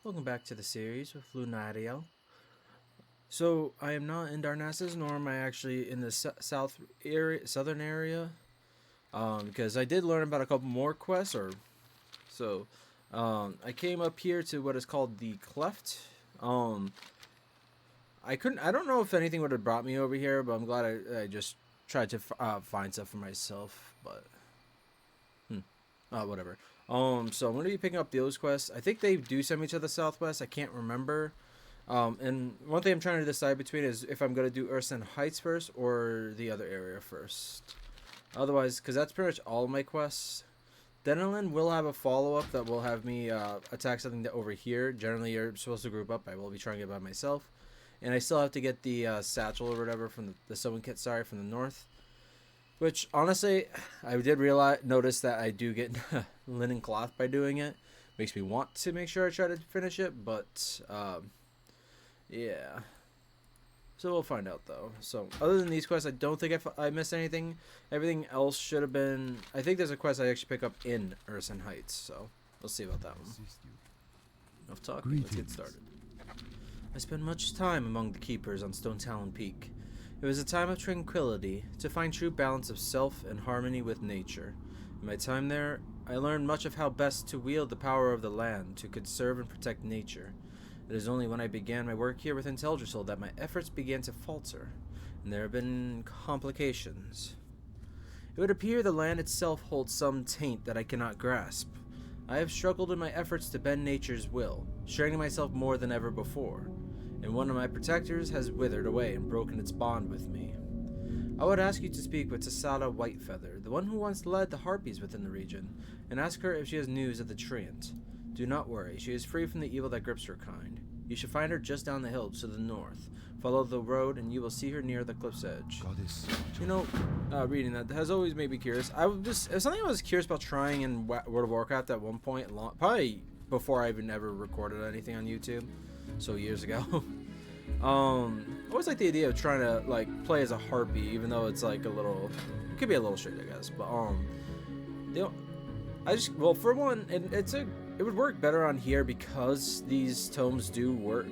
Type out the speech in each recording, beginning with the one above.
Welcome back to the series with Lunaeriel. So I am not in Darnassus, nor am I actually in the southern area, because I did learn about a couple more quests. I came up here to what is called the Cleft. I don't know if anything would have brought me over here, but I'm glad I just tried to find stuff for myself. But whatever. So I'm gonna be picking up those quests. I think they do send me to the southwest. I can't remember. And one thing I'm trying to decide between is if I'm gonna do Ursan Heights first or the other area first. Otherwise, because that's pretty much all of my quests. Denelin will have a follow-up that will have me attack something over here. Generally, you're supposed to group up. I will be trying it by myself. And I still have to get the satchel or whatever from the sewing kit, from the north. Which, honestly, I did notice that I do get linen cloth by doing it. Makes me want to make sure I try to finish it, but, yeah. So we'll find out, though. So, other than these quests, I don't think I missed anything. Everything else should have been... I think there's a quest I actually pick up in Ursan Heights, so we'll see about that one. Enough talking, let's get started. I spent much time among the keepers on Stonetalon Peak. It was a time of tranquility, to find true balance of self and harmony with nature. In my time there, I learned much of how best to wield the power of the land to conserve and protect nature. It is only when I began my work here within Teldrassil that my efforts began to falter, and there have been complications. It would appear the land itself holds some taint that I cannot grasp. I have struggled in my efforts to bend nature's will, straining myself more than ever before, and one of my protectors has withered away and broken its bond with me. I would ask you to speak with Tasada Whitefeather, the one who once led the harpies within the region, and ask her if she has news of the treant. Do not worry, she is free from the evil that grips her kind. You should find her just down the hill to the north. Follow the road and you will see her near the cliff's edge. You know, reading that has always made me curious. It was something I was curious about trying in World of Warcraft at one point, probably before I even ever recorded anything on YouTube. So years ago. I always like the idea of trying to like play as a harpy, even though it's like it could be a little straight, I guess. But well, for one, it would work better on here because these tomes do work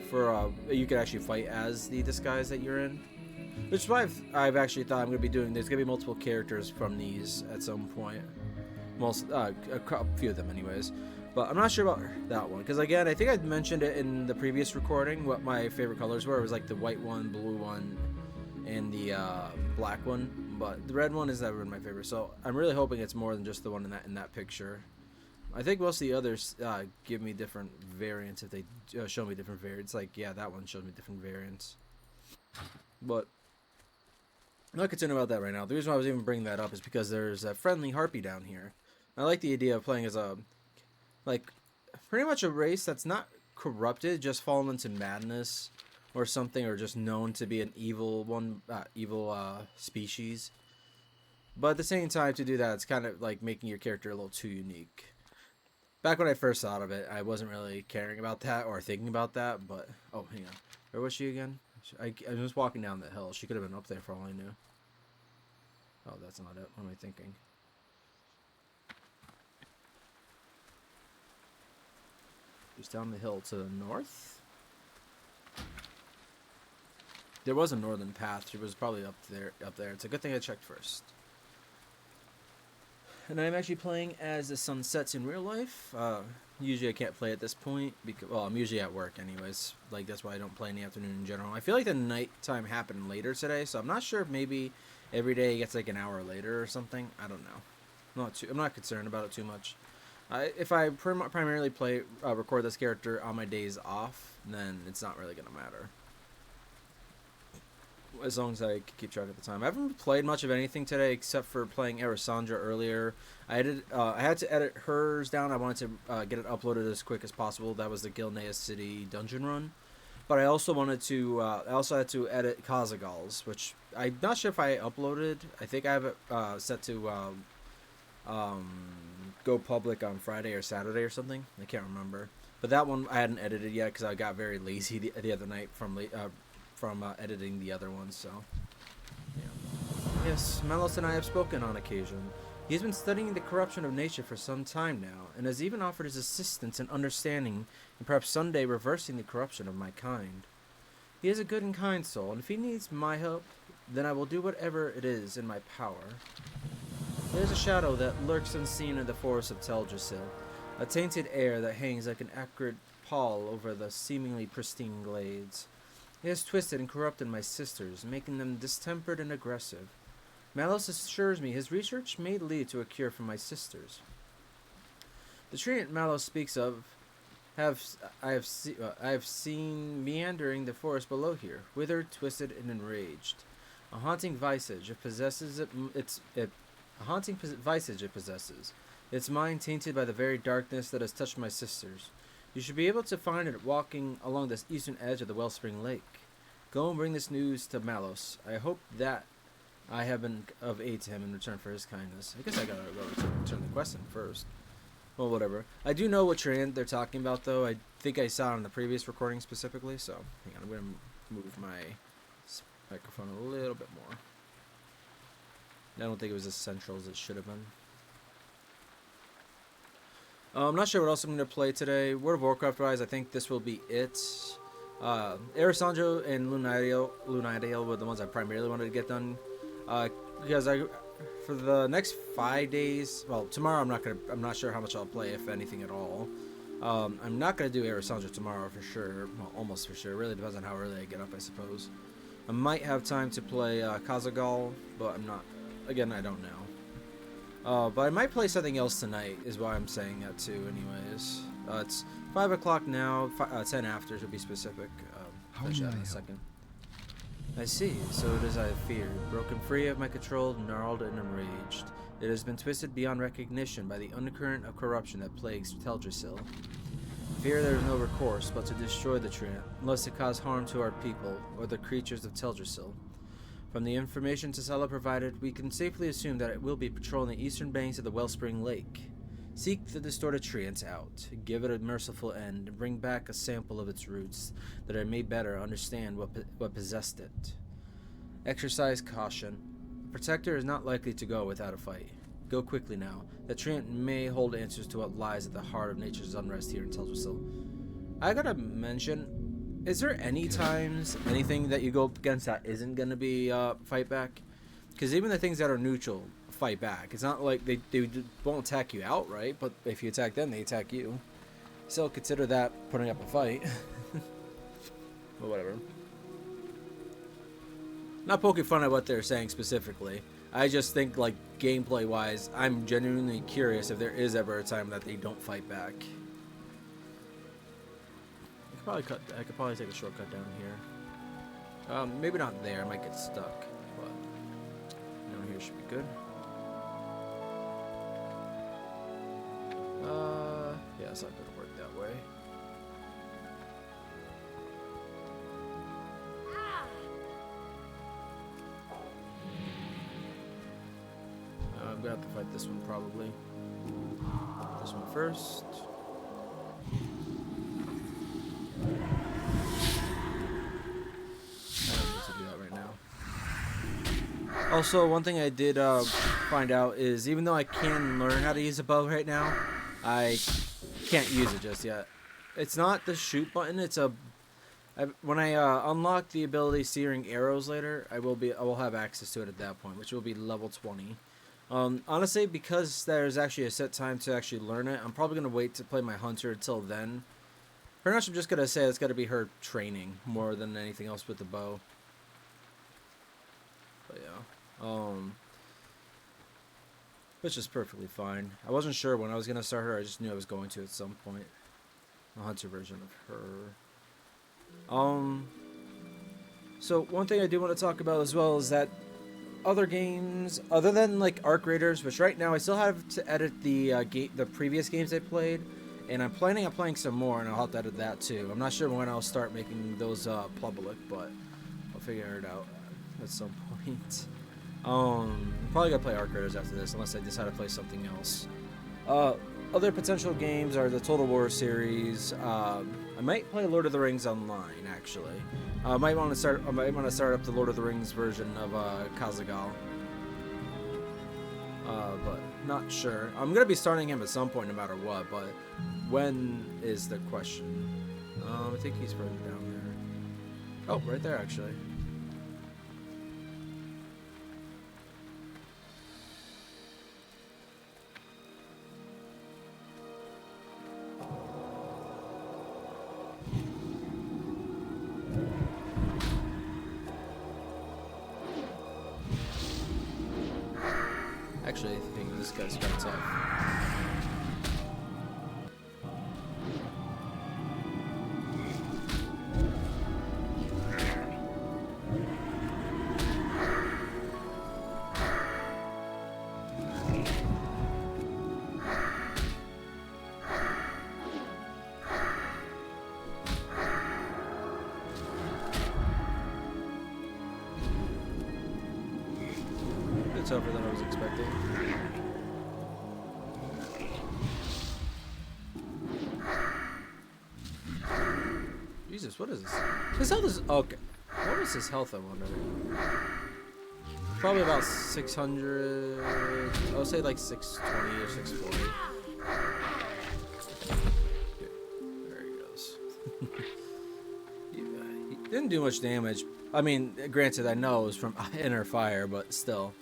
for you could actually fight as the disguise that you're in. Which is why I've actually thought I'm gonna be doing. There's gonna be multiple characters from these at some point. A few of them, anyways. But I'm not sure about that one, because again, I think I mentioned it in the previous recording what my favorite colors were. It was like the white one, blue one, and the black one. But the red one is never been my favorite, so I'm really hoping it's more than just the one in that picture. I think most of the others give me different variants if they show me different variants. Like, yeah, that one showed me different variants. But I'm not concerned about that right now. The reason why I was even bringing that up is because there's a friendly harpy down here. I like the idea of playing as pretty much a race that's not corrupted, just fallen into madness or something, or just known to be an evil species. But at the same time, to do that, it's kind of like making your character a little too unique. Back when I first thought of it, I wasn't really caring about that or thinking about that, but... Oh, hang on. Where was she again? I was walking down the hill. She could have been up there for all I knew. Oh, that's not it. What am I thinking? Just down the hill to the north. There was a northern path. It was probably up there. It's a good thing I checked first. And I'm actually playing as the sun sets in real life. Usually I can't play at this point because, well, I'm usually at work anyways. Like, that's why I don't play in the afternoon in general. I feel like the nighttime happened later today, so I'm not sure if maybe every day gets like an hour later or something. I don't know. I'm not concerned about it too much. If I primarily record this character on my days off, then it's not really gonna matter. As long as I keep track of the time. I haven't played much of anything today except for playing Erisandra earlier. I had to edit hers down. I wanted to get it uploaded as quick as possible. That was the Gilneas City dungeon run. But I also had to edit Kazagal's, which I'm not sure if I uploaded. I think I have it set to go public on Friday or Saturday or something. I can't remember. But that one I hadn't edited yet because I got very lazy the other night from editing the other ones. So, yeah. Yes, Melos and I have spoken on occasion. He has been studying the corruption of nature for some time now, and has even offered his assistance in understanding and perhaps someday reversing the corruption of my kind. He is a good and kind soul, and if he needs my help, then I will do whatever it is in my power. There is a shadow that lurks unseen in the forest of Teldrassil, a tainted air that hangs like an acrid pall over the seemingly pristine glades. It has twisted and corrupted my sisters, making them distempered and aggressive. Malos assures me his research may lead to a cure for my sisters. The treant Malos speaks of I have seen meandering the forest below here, withered, twisted, and enraged. A haunting visage it possesses. Its mind tainted by the very darkness that has touched my sisters. You should be able to find it walking along the eastern edge of the Wellspring Lake. Go and bring this news to Malos. I hope that I have been of aid to him in return for his kindness. I guess I gotta go return the quest in first. Well, whatever. I do know what treant they're talking about, though. I think I saw it on the previous recording specifically, so hang on. I'm gonna move my microphone a little bit more. I don't think it was as central as it should have been. I'm not sure what else I'm going to play today. World of Warcraft wise, I think this will be it. Ersanjo and Lunaeriel were the ones I primarily wanted to get done. Because for the next 5 days, well, tomorrow I'm not sure how much I'll play, if anything at all. I'm not going to do Ersanjo tomorrow for sure. Well, almost for sure. It really depends on how early I get up, I suppose. I might have time to play Kazagal, but I'm not. Again, I don't know. But I might play something else tonight, is why I'm saying that too, anyways. It's 5 o'clock now, 10 after to be specific. Finish that in a second. I see, so it is I have feared. Broken free of my control, gnarled and enraged. It has been twisted beyond recognition by the undercurrent of corruption that plagues Teldrassil. Fear there is no recourse but to destroy the treant, unless it cause harm to our people, or the creatures of Teldrassil. From the information Tasala provided, we can safely assume that it will be patrolling the eastern banks of the Wellspring Lake. Seek the distorted treant out, give it a merciful end, and bring back a sample of its roots, that I may better understand what possessed it. Exercise caution. The Protector is not likely to go without a fight. Go quickly now. The treant may hold answers to what lies at the heart of nature's unrest here in Teldrassil. I gotta mention, is there any times, anything that you go up against that isn't gonna be fight back? Because even the things that are neutral fight back. It's not like they won't attack you outright, but if you attack them, they attack you. Still consider that putting up a fight. But whatever. Not poking fun at what they're saying specifically. I just think, like, gameplay wise, I'm genuinely curious if there is ever a time that they don't fight back. I could probably take a shortcut down here. Maybe not there, I might get stuck, but down here should be good. Yeah, it's not gonna work that way. I'm gonna have to fight this one probably. This one first. I don't need to do that right now. Also, one thing I did find out is even though I can learn how to use a bow right now, I can't use it just yet. It's not the shoot button. It's when I unlock the ability searing arrows later, I will have access to it at that point, which will be level 20. Honestly, because there's actually a set time to actually learn it, I'm probably gonna wait to play my hunter until then. Pretty much, I'm just gonna say it's gotta be her training more than anything else with the bow. But yeah, which is perfectly fine. I wasn't sure when I was gonna start her. I just knew I was going to at some point. A hunter version of her. So one thing I do want to talk about as well is that other games, other than like Arc Raiders, which right now I still have to edit the previous games I played, and I'm planning on playing some more, and I'll have to edit that too. I'm not sure when I'll start making those public, but I'll figure it out at some point. I'm probably gonna play Arc Raiders after this, unless I decide to play something else. Other potential games are the Total War series. I might play Lord of the Rings Online, actually. I might want to start up the Lord of the Rings version of Kazagal. but not sure. I'm gonna be starting him at some point, no matter what. But when is the question? I think he's further down there. Oh, right there actually. Actually, I think this guy's kind of tough. It's tougher than I was expecting. Jesus, what is this? His health is okay. What was his health, I wonder? Probably about 600. I would say like 620 or 640. There he goes. He didn't do much damage. I mean, granted, I know it was from inner fire, but still.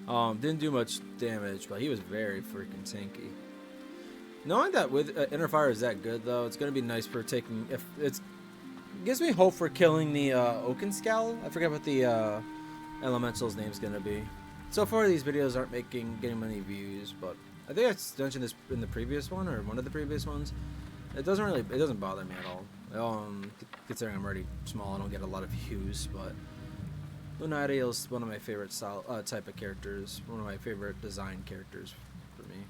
Didn't do much damage, but he was very freaking tanky. Knowing that with inner fire is that good, though, it's gonna be nice for taking. If it's gives me hope for killing the Oakenscowl. I forget what the elemental's name's gonna be. So far, these videos aren't getting many views, but I think I mentioned this in the previous one or one of the previous ones. It doesn't bother me at all. Considering I'm already small, I don't get a lot of views, but Lunaeriel is one of my favorite style, type of characters. One of my favorite design characters for me.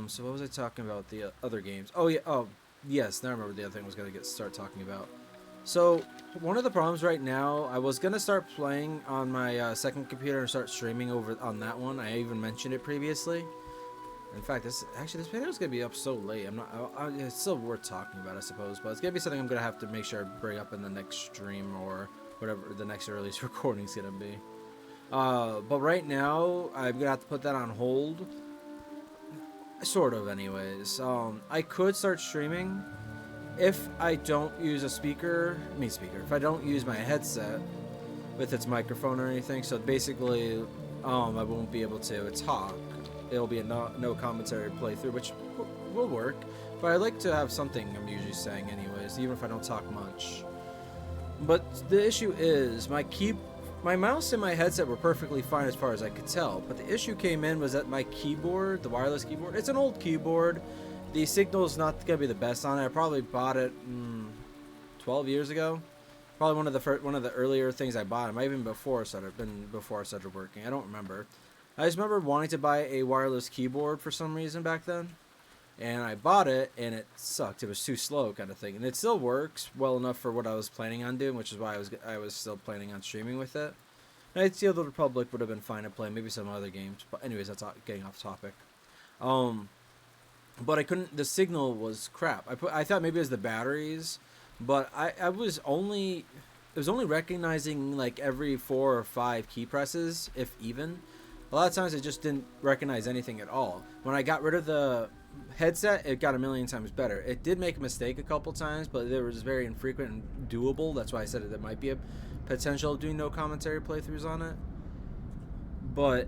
So what was I talking about? The other games. Oh yeah. Oh yes. Now I remember the other thing I was gonna start talking about. So one of the problems right now, I was gonna start playing on my second computer and start streaming over on that one. I even mentioned it previously. In fact, this video is gonna be up so late. It's still worth talking about, I suppose, but it's gonna be something I'm gonna have to make sure I bring up in the next stream or whatever the next earliest recording is gonna be. But right now, I'm gonna have to put that on hold. Sort of, anyways. I could start streaming if I don't use a speaker. If I don't use my headset with its microphone or anything. So basically, I won't be able to talk. It'll be a no commentary playthrough, which will work. But I like to have something I'm usually saying anyways, even if I don't talk much. But the issue is my mouse and my headset were perfectly fine as far as I could tell. But the issue came in was that my keyboard, the wireless keyboard, it's an old keyboard. The signal's not gonna be the best on it. I probably bought it 12 years ago. Probably one of the earlier things I bought. It might have been before I started working. I don't remember. I just remember wanting to buy a wireless keyboard for some reason back then, and I bought it, and it sucked. It was too slow, kind of thing. And it still works well enough for what I was planning on doing, which is why I was still planning on streaming with it. Knights of the Old Republic would have been fine to play, maybe some other games. But anyways, that's getting off topic. But I couldn't. The signal was crap. I thought maybe it was the batteries, but it was only recognizing like every 4 or 5 key presses, if even. A lot of times it just didn't recognize anything at all. When I got rid of the headset, it got a million times better. It did make a mistake a couple times, but it was very infrequent and doable. That's why I said there might be a potential of doing no commentary playthroughs on it. But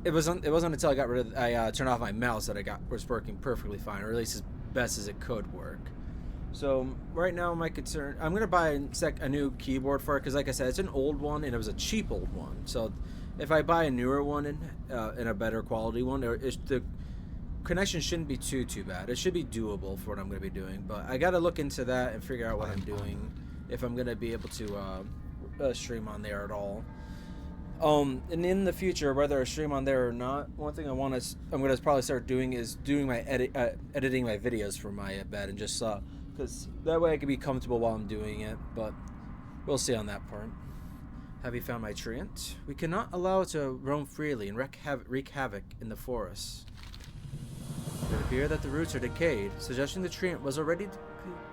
it wasn't until I turned off my mouse that was working perfectly fine, or at least as best as it could work. So right now, my concern, I'm gonna buy a new keyboard for it because, like I said, it's an old one and it was a cheap old one. So if I buy a newer one and a better quality one, the connection shouldn't be too bad. It should be doable for what I'm gonna be doing. But I gotta look into that and figure out what I'm doing if I'm gonna be able to stream on there at all. And in the future, whether I stream on there or not, one thing I'm gonna probably start doing is doing my editing my videos from my bed, and just because that way I can be comfortable while I'm doing it. But we'll see on that part. Have you found my treant? We cannot allow it to roam freely and wreak havoc in the forests. It appears that the roots are decayed, suggesting the treant was already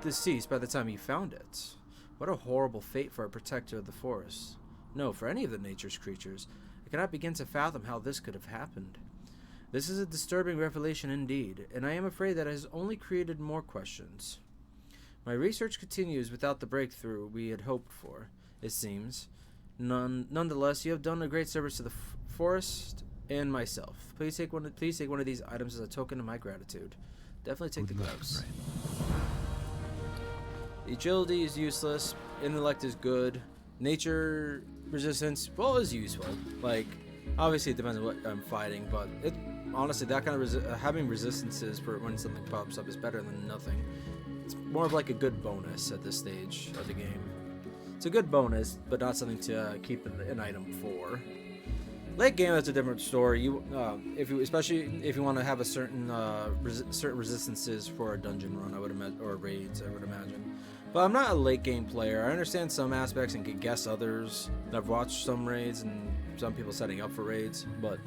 deceased by the time you found it. What a horrible fate for a protector of the forest. No, for any of the nature's creatures. I cannot begin to fathom how this could have happened. This is a disturbing revelation indeed, and I am afraid that it has only created more questions. My research continues without the breakthrough we had hoped for, it seems. Nonetheless, you have done a great service to the forest and myself. Please take one of these items as a token of my gratitude. Definitely take the gloves. Agility is useless. Intellect is good. Nature resistance, well, is useful. Like, obviously it depends on what I'm fighting, but it honestly, that kind of having resistances for when something pops up is better than nothing. It's more of like a good bonus at this stage of the game. It's a good bonus, but not something to keep an item for. Late game, that's a different story. Especially if you want to have a certain resistances for a dungeon run, I would imagine, or raids, I would imagine. But I'm not a late game player. I understand some aspects and can guess others. I've watched some raids and some people setting up for raids, but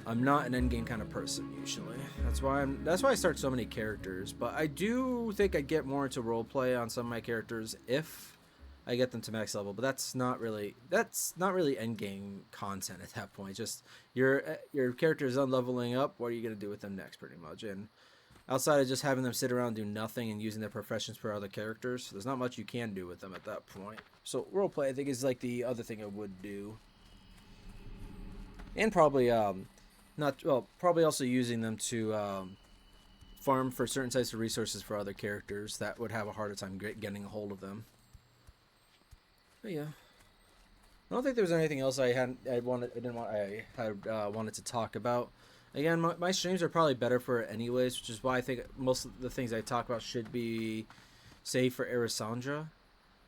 I'm not an end game kind of person usually. That's why I start so many characters. But I do think I get more into roleplay on some of my characters if I get them to max level. But that's not really end game content at that point. Just your character is unleveling up. What are you gonna do with them next, pretty much? And outside of just having them sit around and do nothing and using their professions for other characters, there's not much you can do with them at that point. So roleplay, I think, is like the other thing I would do. And probably probably also using them to farm for certain types of resources for other characters that would have a harder time getting a hold of them. But yeah, I don't think there was anything else I wanted to talk about. Again, my streams are probably better for it anyways, which is why I think most of the things I talk about should be saved for Erisandra.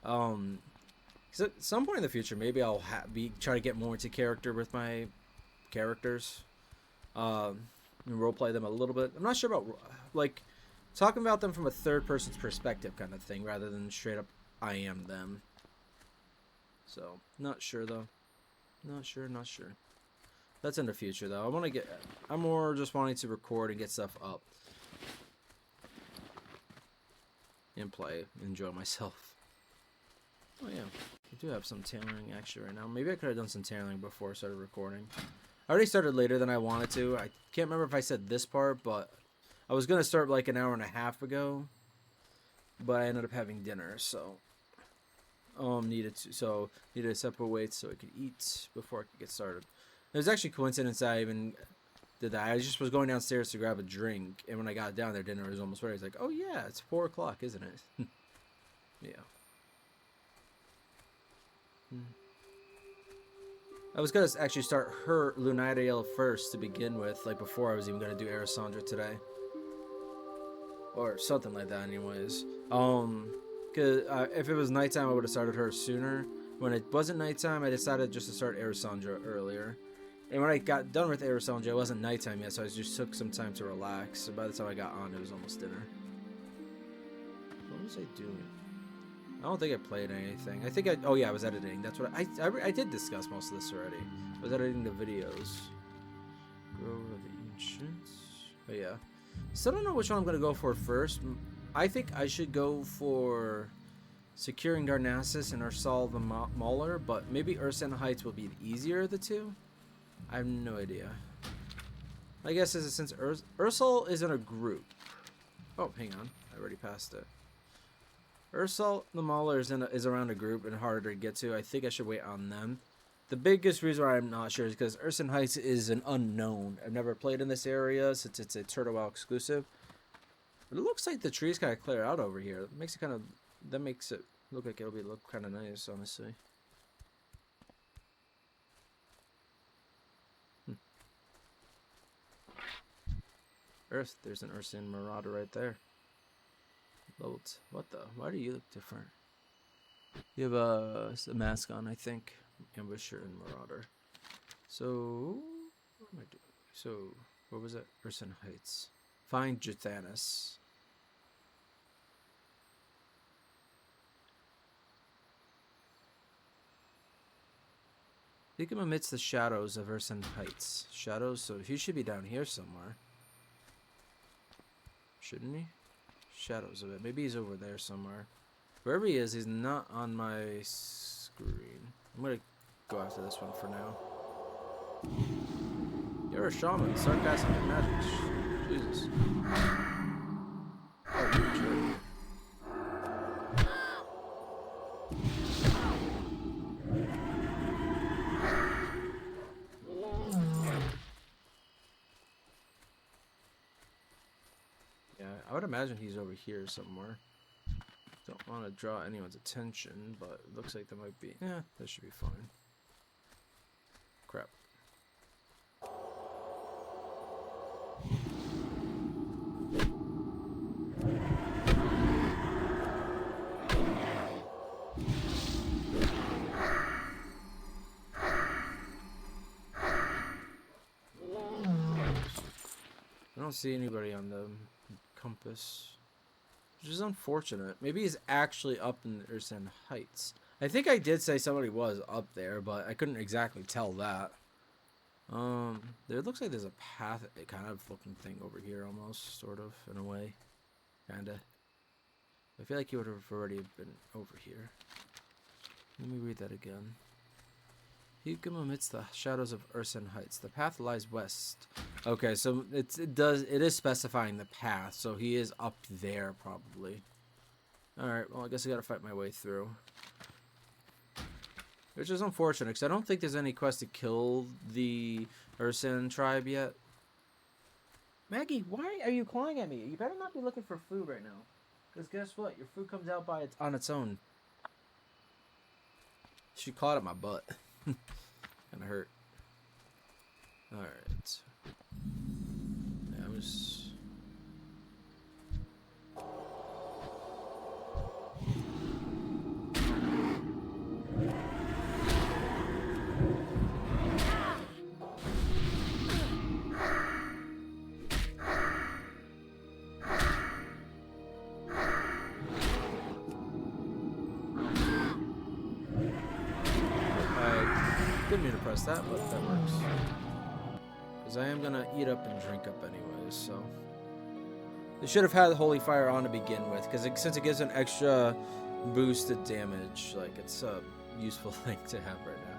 Because at some point in the future, maybe I'll try to get more into character with my characters, and roleplay them a little bit. I'm not sure about like talking about them from a third person's perspective kind of thing, rather than straight up I am them. So not sure though. Not sure. That's in the future though. I'm more just wanting to record and get stuff up and play, enjoy myself. Oh yeah, I do have some tailoring actually right now. Maybe I could have done some tailoring before I started recording. I already started later than I wanted to. I can't remember if I said this part, but I was gonna start like an hour and a half ago, but I ended up having dinner, so needed to separate weights so I could eat before I could get started. It was actually a coincidence that I even did that. I just was going downstairs to grab a drink, and when I got down there, dinner was almost ready. I was like, oh yeah, it's 4 o'clock, isn't it? Yeah. I was going to actually start her Lunaeriel first to begin with, like before I was even going to do Erisandra today. Or something like that anyways. Because if it was nighttime, I would have started her sooner. When it wasn't nighttime, I decided just to start Erisandra earlier. And when I got done with Erisandra, it wasn't nighttime yet, so I just took some time to relax. So by the time I got on, it was almost dinner. What was I doing? I don't think I played anything. I think I was editing. That's what I did discuss most of this already. I was editing the videos. Grove of the Ancients. But yeah. Still don't know which one I'm going to go for first. I think I should go for securing Darnassus and Ursal the Mauler, but maybe Ursan Heights will be the easier of the two. I have no idea. I guess since Ursal is in a group. Oh, hang on. I already passed it. Ursal the Mauler is around a group and harder to get to. I think I should wait on them. The biggest reason why I'm not sure is because Ursan Heights is an unknown. I've never played in this area since it's a Turtle Well exclusive. But it looks like the trees kind of clear out over here. That makes it look like it'll look kind of nice, honestly. Earth, there's an Ursan Marauder right there. What the? Why do you look different? You have a mask on, I think. Ambusher and Marauder. So, what am I doing? So, what was it? Ursan Heights. Find Juthanis. Seek him amidst the shadows of Ursan Heights. Shadows, so he should be down here somewhere. Shouldn't he? Shadows of it. Maybe he's over there somewhere. Wherever he is, he's not on my screen. I'm gonna go after this one for now. You're a shaman, sarcastic magic. Jesus. Oh, you jerk. Yeah, I would imagine he's over here somewhere. Don't want to draw anyone's attention, but it looks like there might be. Yeah, that should be fine. Crap. I don't see anybody on the compass, which is unfortunate. Maybe he's actually up in the Ursan Heights. I think I did say somebody was up there, but I couldn't exactly tell that. There looks like there's a path, kind of looking thing over here, almost, sort of, in a way, kinda. I feel like he would have already been over here. Let me read that again. You come amidst the shadows of Ursan Heights. The path lies west. Okay, so it is specifying the path, so he is up there probably. All right, well I guess I gotta fight my way through, which is unfortunate because I don't think there's any quest to kill the Ursan tribe yet. Maggie, why are you clawing at me? You better not be looking for food right now, because guess what? Your food comes out on its own. She clawed at my butt. Kinda hurt. Alright. Yeah, I was... didn't mean to press that, but that works. Because I am gonna eat up and drink up anyways, so. They should have had Holy Fire on to begin with, because since it gives an extra boosted damage, like it's a useful thing to have right now.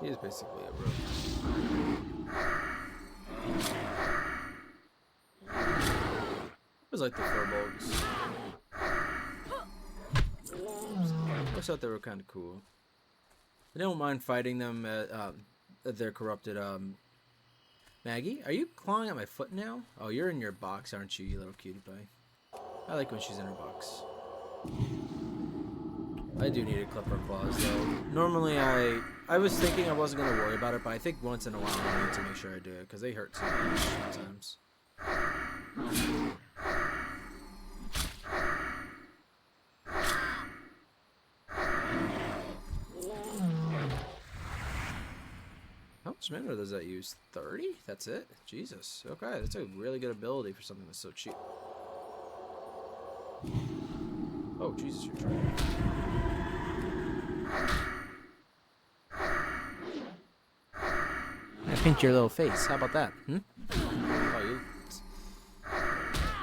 He is basically a rogue. I was like the furbolgs. I thought they were kind of cool. I don't mind fighting them at their corrupted. Maggie, are you clawing at my foot now? Oh, you're in your box, aren't you, you little cutie pie? I like when she's in her box. I do need to clip her claws though. Normally I was thinking I wasn't going to worry about it, but I think once in a while I need to make sure I do it, because they hurt so much sometimes. How much mana does that use? 30? That's it? Jesus. Okay, that's a really good ability for something that's so cheap. Oh, Jesus, you're trying. I paint your little face. How about that? Hmm? Oh, you.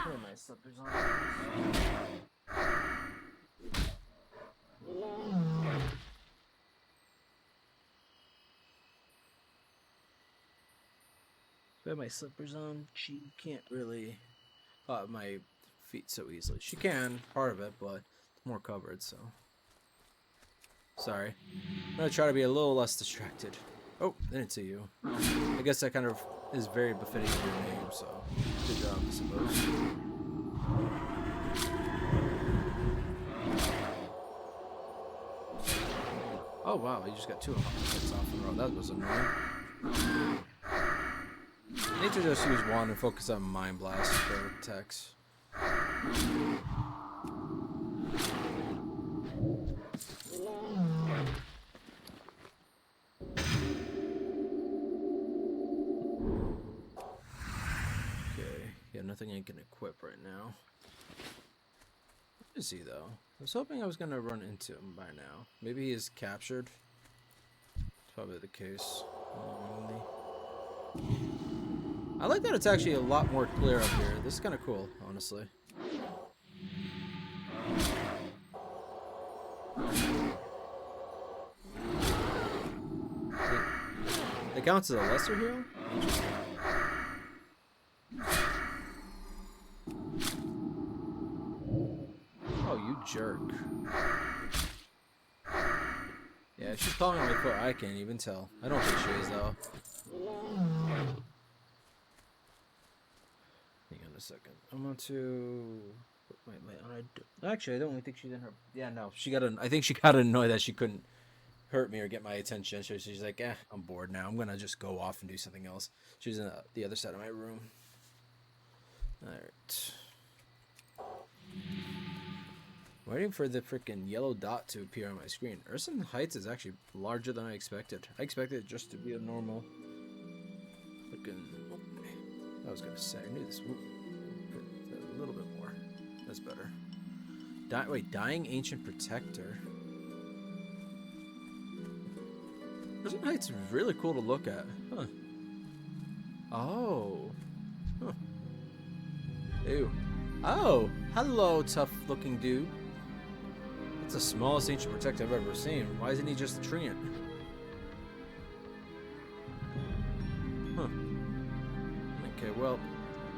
Put my slippers on. Put my slippers on. She can't really pop my feet so easily. She can, part of it, but it's more covered, so. Sorry. I'm gonna try to be a little less distracted. Oh, I didn't see you. I guess that kind of is very befitting of your name, so good job, I suppose. Oh wow, you just got 2 hits off in a row. That was annoying. I need to just use 1 and focus on Mind Blast for attacks. Okay, yeah, nothing I can equip right now. is he, though? I was hoping I was going to run into him by now. Maybe he is captured. It's probably the case. I like that it's actually a lot more clear up here. This is kind of cool, honestly. It counts as a lesser heal? Interesting. Oh, you jerk. Yeah, she's calling on my foot. I can't even tell. I don't think she is, though. Hang on a second. I'm going to put my light on. Actually, I don't think she's in her. Yeah, no. I think she got annoyed that she couldn't hurt me or get my attention. So she's like, I'm bored now. I'm going to just go off and do something else. She's in the other side of my room. Alright. Waiting for the freaking yellow dot to appear on my screen. Ursan Heights is actually larger than I expected. I expected it just to be a normal freaking. I was gonna say I knew this. A little bit more. That's better. Wait, Dying Ancient Protector. Ursan Heights is really cool to look at. Huh. Oh. Huh. Ew. Oh, hello, tough-looking dude. That's the smallest ancient protector I've ever seen. Why isn't he just a treant? Huh. Okay, well,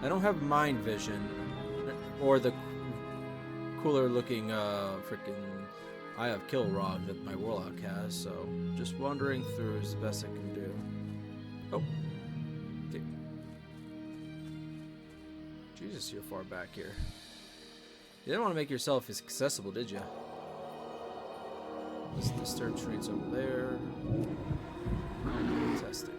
I don't have mind vision or the cooler-looking freaking Eye of Kilrog that my warlock has, so just wandering through is the best I can do. Oh. Okay. Jesus, you're far back here. You didn't want to make yourself as accessible, did you? This disturbed trees over there. Fantastic.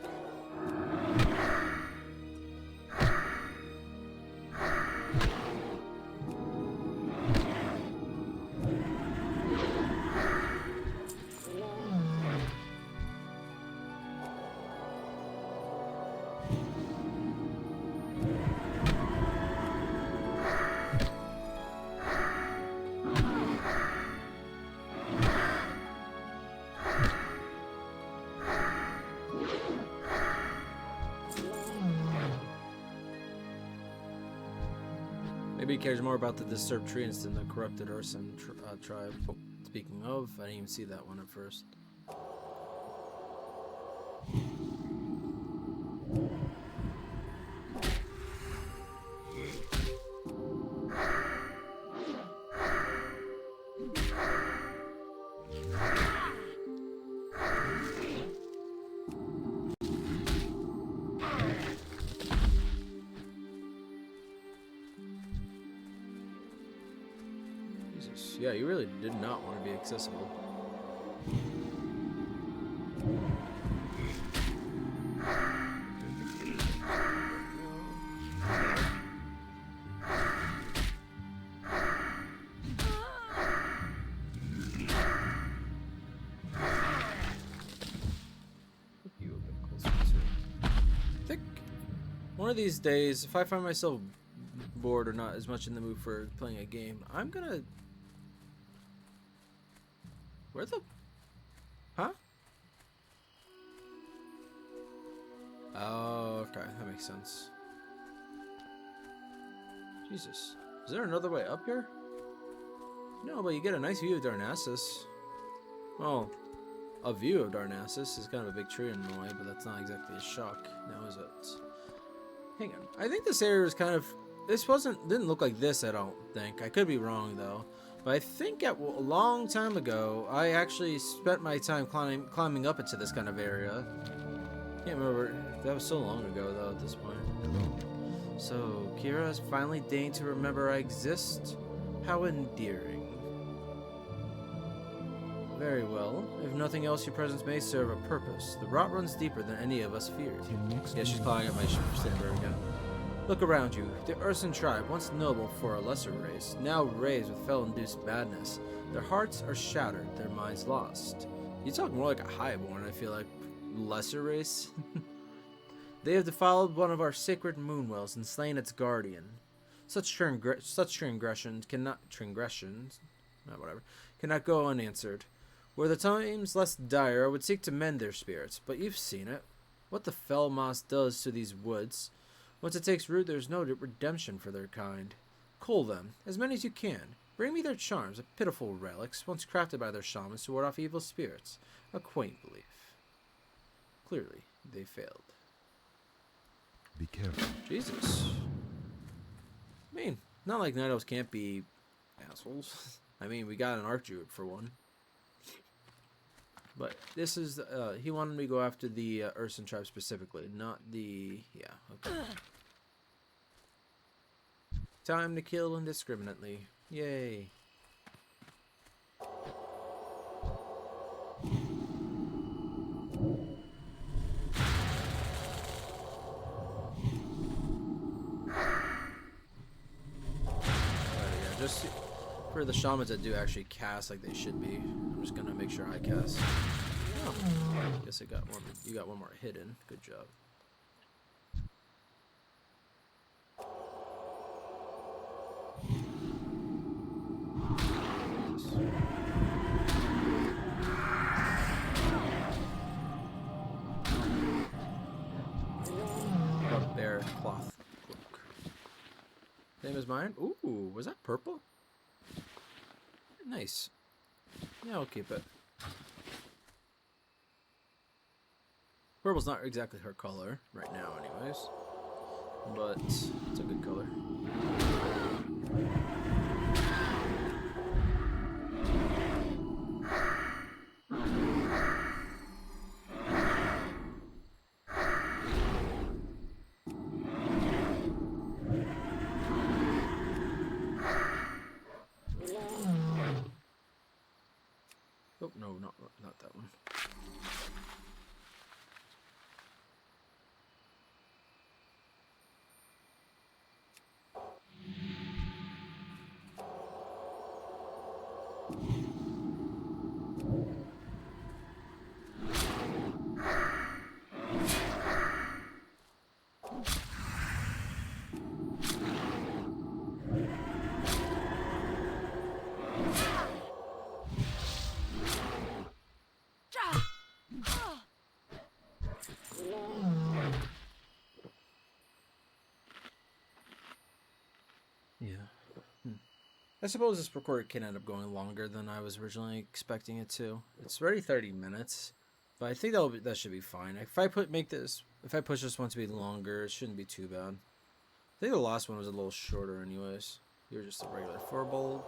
Maybe he cares more about the disturbed trees than the corrupted Ursan tribe. Oh, speaking of, I didn't even see that one at first. Yeah, you really did not want to be accessible. You a bit closer to. I think one of these days, if I find myself bored or not as much in the mood for playing a game, I'm gonna. Where the? Huh? Oh, okay. That makes sense. Jesus. Is there another way up here? No, but you get a nice view of Darnassus. Well, a view of Darnassus is kind of a big tree in the way, but that's not exactly a shock. Now is it? Hang on. I think this area is kind of. This didn't look like this, I don't think. I could be wrong, though. But I think a long time ago, I actually spent my time climbing up into this kind of area. Can't remember. That was so long ago, though, at this point. Hello. So, Kira has finally deigned to remember I exist? How endearing. Very well. If nothing else, your presence may serve a purpose. The rot runs deeper than any of us feared. Yeah, she's calling up my Stamber again. Look around you. The Ursan tribe, once noble for a lesser race, now raised with fel-induced madness. Their hearts are shattered, their minds lost. You talk more like a highborn, I feel like. Lesser race? They have defiled one of our sacred moonwells and slain its guardian. Such transgressions, cannot go unanswered. Were the times less dire, I would seek to mend their spirits, but you've seen it. What the fell moss does to these woods. Once it takes root, there's no redemption for their kind. Cull them, as many as you can. Bring me their charms, a pitiful relics, once crafted by their shamans to ward off evil spirits. A quaint belief. Clearly, they failed. Be careful. Jesus. I mean, not like Night Elves can't be assholes. I mean, we got an Archdruid for one. But this is, he wanted me to go after the Ursan tribe specifically, not the, yeah, okay. Time to kill indiscriminately. Yay. Just for the shamans that do actually cast like they should be, I'm just gonna make sure I cast. Oh, I guess I got one. You got one more hidden. Good job. Bear cloth cloak. Same as mine. Ooh, was that purple? Nice. Yeah, I'll keep it. Purple's not exactly her color right now, anyways. But it's a good color. Oh, no, not that one. Yeah. I suppose this record can end up going longer than I was originally expecting it to. It's already 30 minutes, but I think that should be fine. If I push this one to be longer, it shouldn't be too bad. I think the last one was a little shorter anyways. You're just a regular Furbolg.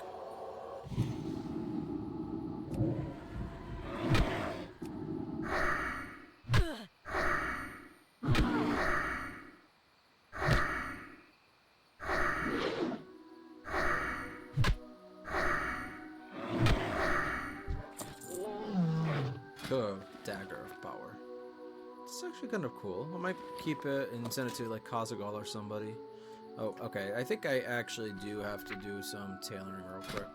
Dagger of Power. It's actually kind of cool. I might keep it and send it to like Kazagal or somebody. Oh, okay. I think I actually do have to do some tailoring real quick.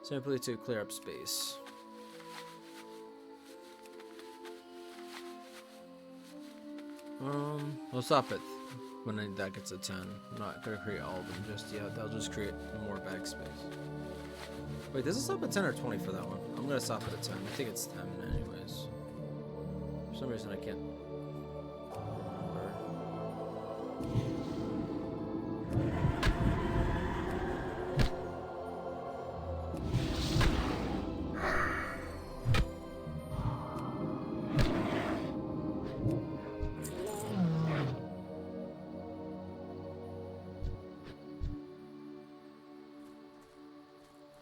Simply to clear up space. We'll stop it when that gets a 10. I'm not gonna create all of them just yet. That'll just create more backspace. Wait, does it stop at 10 or 20 for that one? I'm gonna stop it at 10. I think it's 10 anyways. For some reason I can't remember.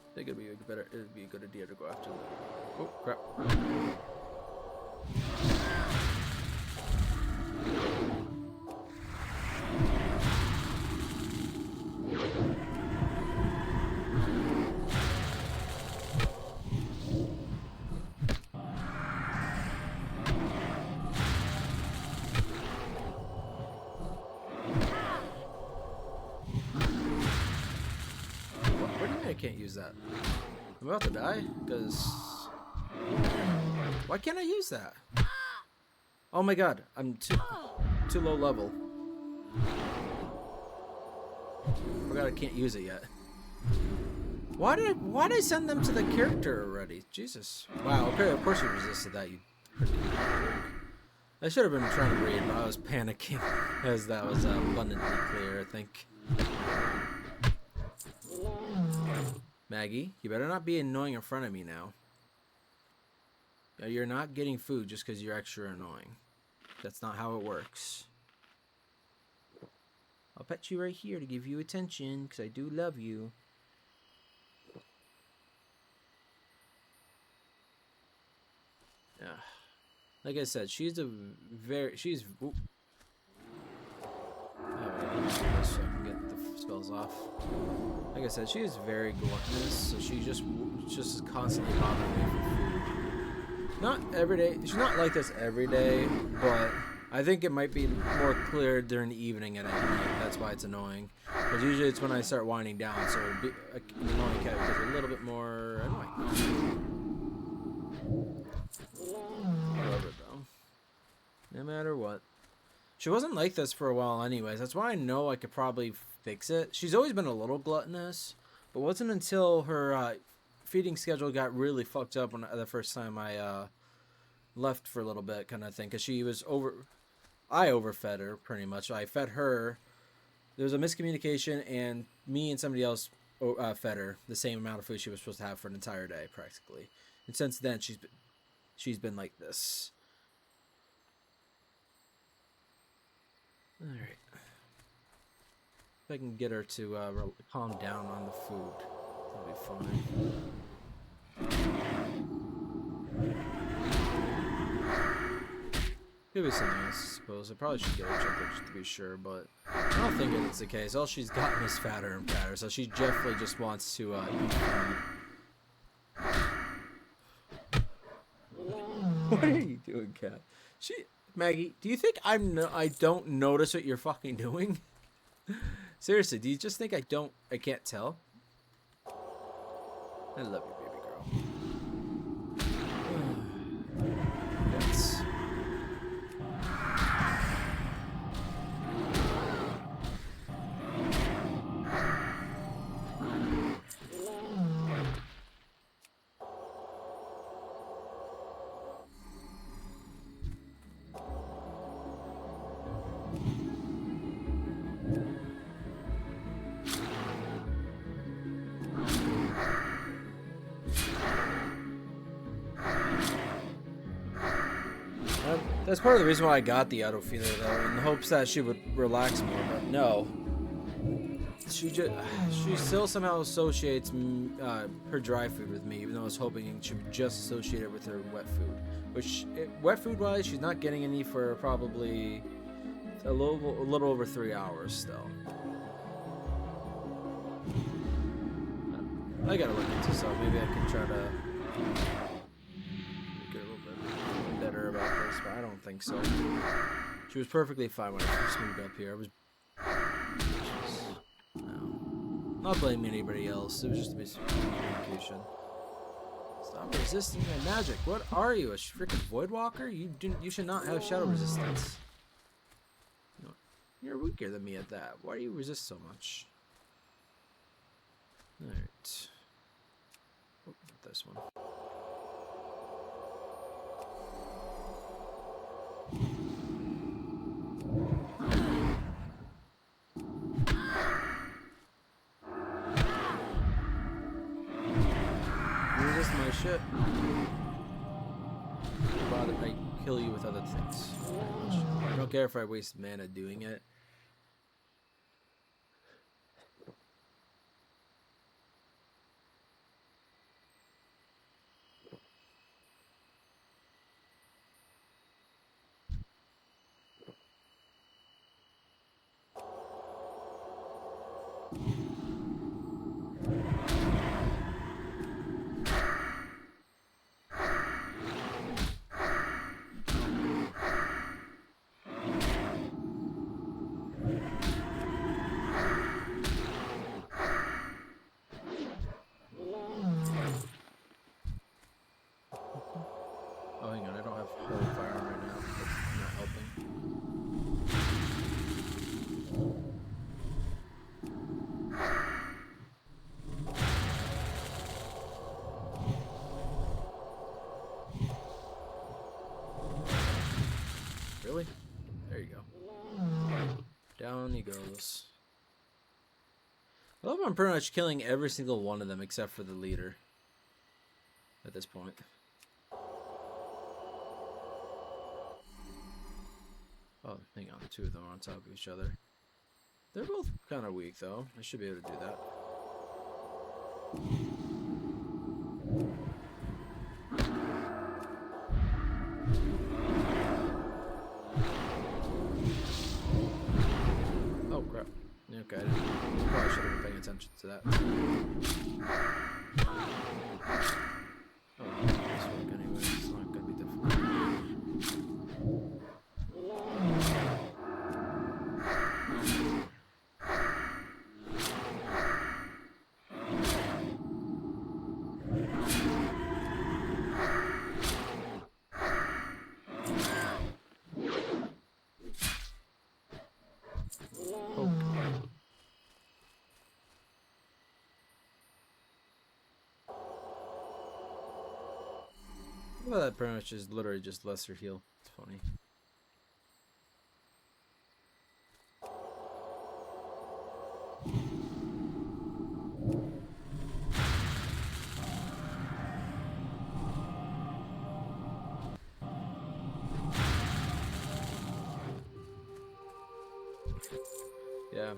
I think it'd be a good idea to go after that. Oh, crap. I can't use that. I'm about to die because why can't I use that? Oh my god, I'm too low level. Forgot I can't use it yet. Why did I send them to the character already? Jesus. Wow, okay, of course you resisted that, you I should have been trying to read, but I was panicking as that was abundantly clear, I think. Maggie, you better not be annoying in front of me now. You're not getting food just because you're extra annoying. That's not how it works. I'll pet you right here to give you attention because I do love you. Yeah. Like I said, she's a very... She's... Ooh. So I can get the spells off. Like I said, she is very gluttonous, so she just is constantly bothering me for food. Not every day. She's not like this every day, but I think it might be more clear during the evening and at night. That's why it's annoying. Because usually it's when I start winding down, so it'd be, an annoying cat gets a little bit more annoying. Whatever, though. No matter what. She wasn't like this for a while anyways. That's why I know I could probably fix it. She's always been a little gluttonous, but it wasn't until her feeding schedule got really fucked up when the first time I left for a little bit kind of thing. Because she was I overfed her pretty much. I fed her. There was a miscommunication, and me and somebody else fed her the same amount of food she was supposed to have for an entire day practically. And since then she's been like this. Alright. If I can get her to calm down on the food, that'll be fine. Could be something else, I suppose. I probably should get her checked out just to be sure, but I don't think it's the case. All she's gotten is fatter and fatter, so she definitely just wants to eat food. What are you doing, cat? Maggie, do you think I don't notice what you're fucking doing? Seriously, do you just think I can't tell? I love you, baby girl. Yes. That's part of the reason why I got the auto feeder, though, in the hopes that she would relax more. But no, she still somehow associates her dry food with me, even though I was hoping she would just associate it with her wet food. Which, wet food wise, she's not getting any for probably a little over 3 hours still. I gotta look into stuff. Maybe I can try to get a little bit better about this, but I don't think so. She was perfectly fine when I first moved up here. No. Not blaming anybody else. It was just a miscommunication. Stop resisting my magic. What are you, a freaking Voidwalker? You should not have shadow resistance. You're weaker than me at that. Why do you resist so much? Alright. Oh, not this one. You resist my shit. I kill you with other things. I don't care if I waste mana doing it. Really? There you go. Down he goes. I love I'm pretty much killing every single one of them except for the leader. At this point. Oh, hang on. Two of them are on top of each other. They're both kind of weak, though. I should be able to do that. Oh, crap. Okay, I probably should have been paying attention to that. Oh, this work anyway. It's not going to be difficult. Well, that pretty much is literally just lesser heal. It's funny. Yeah.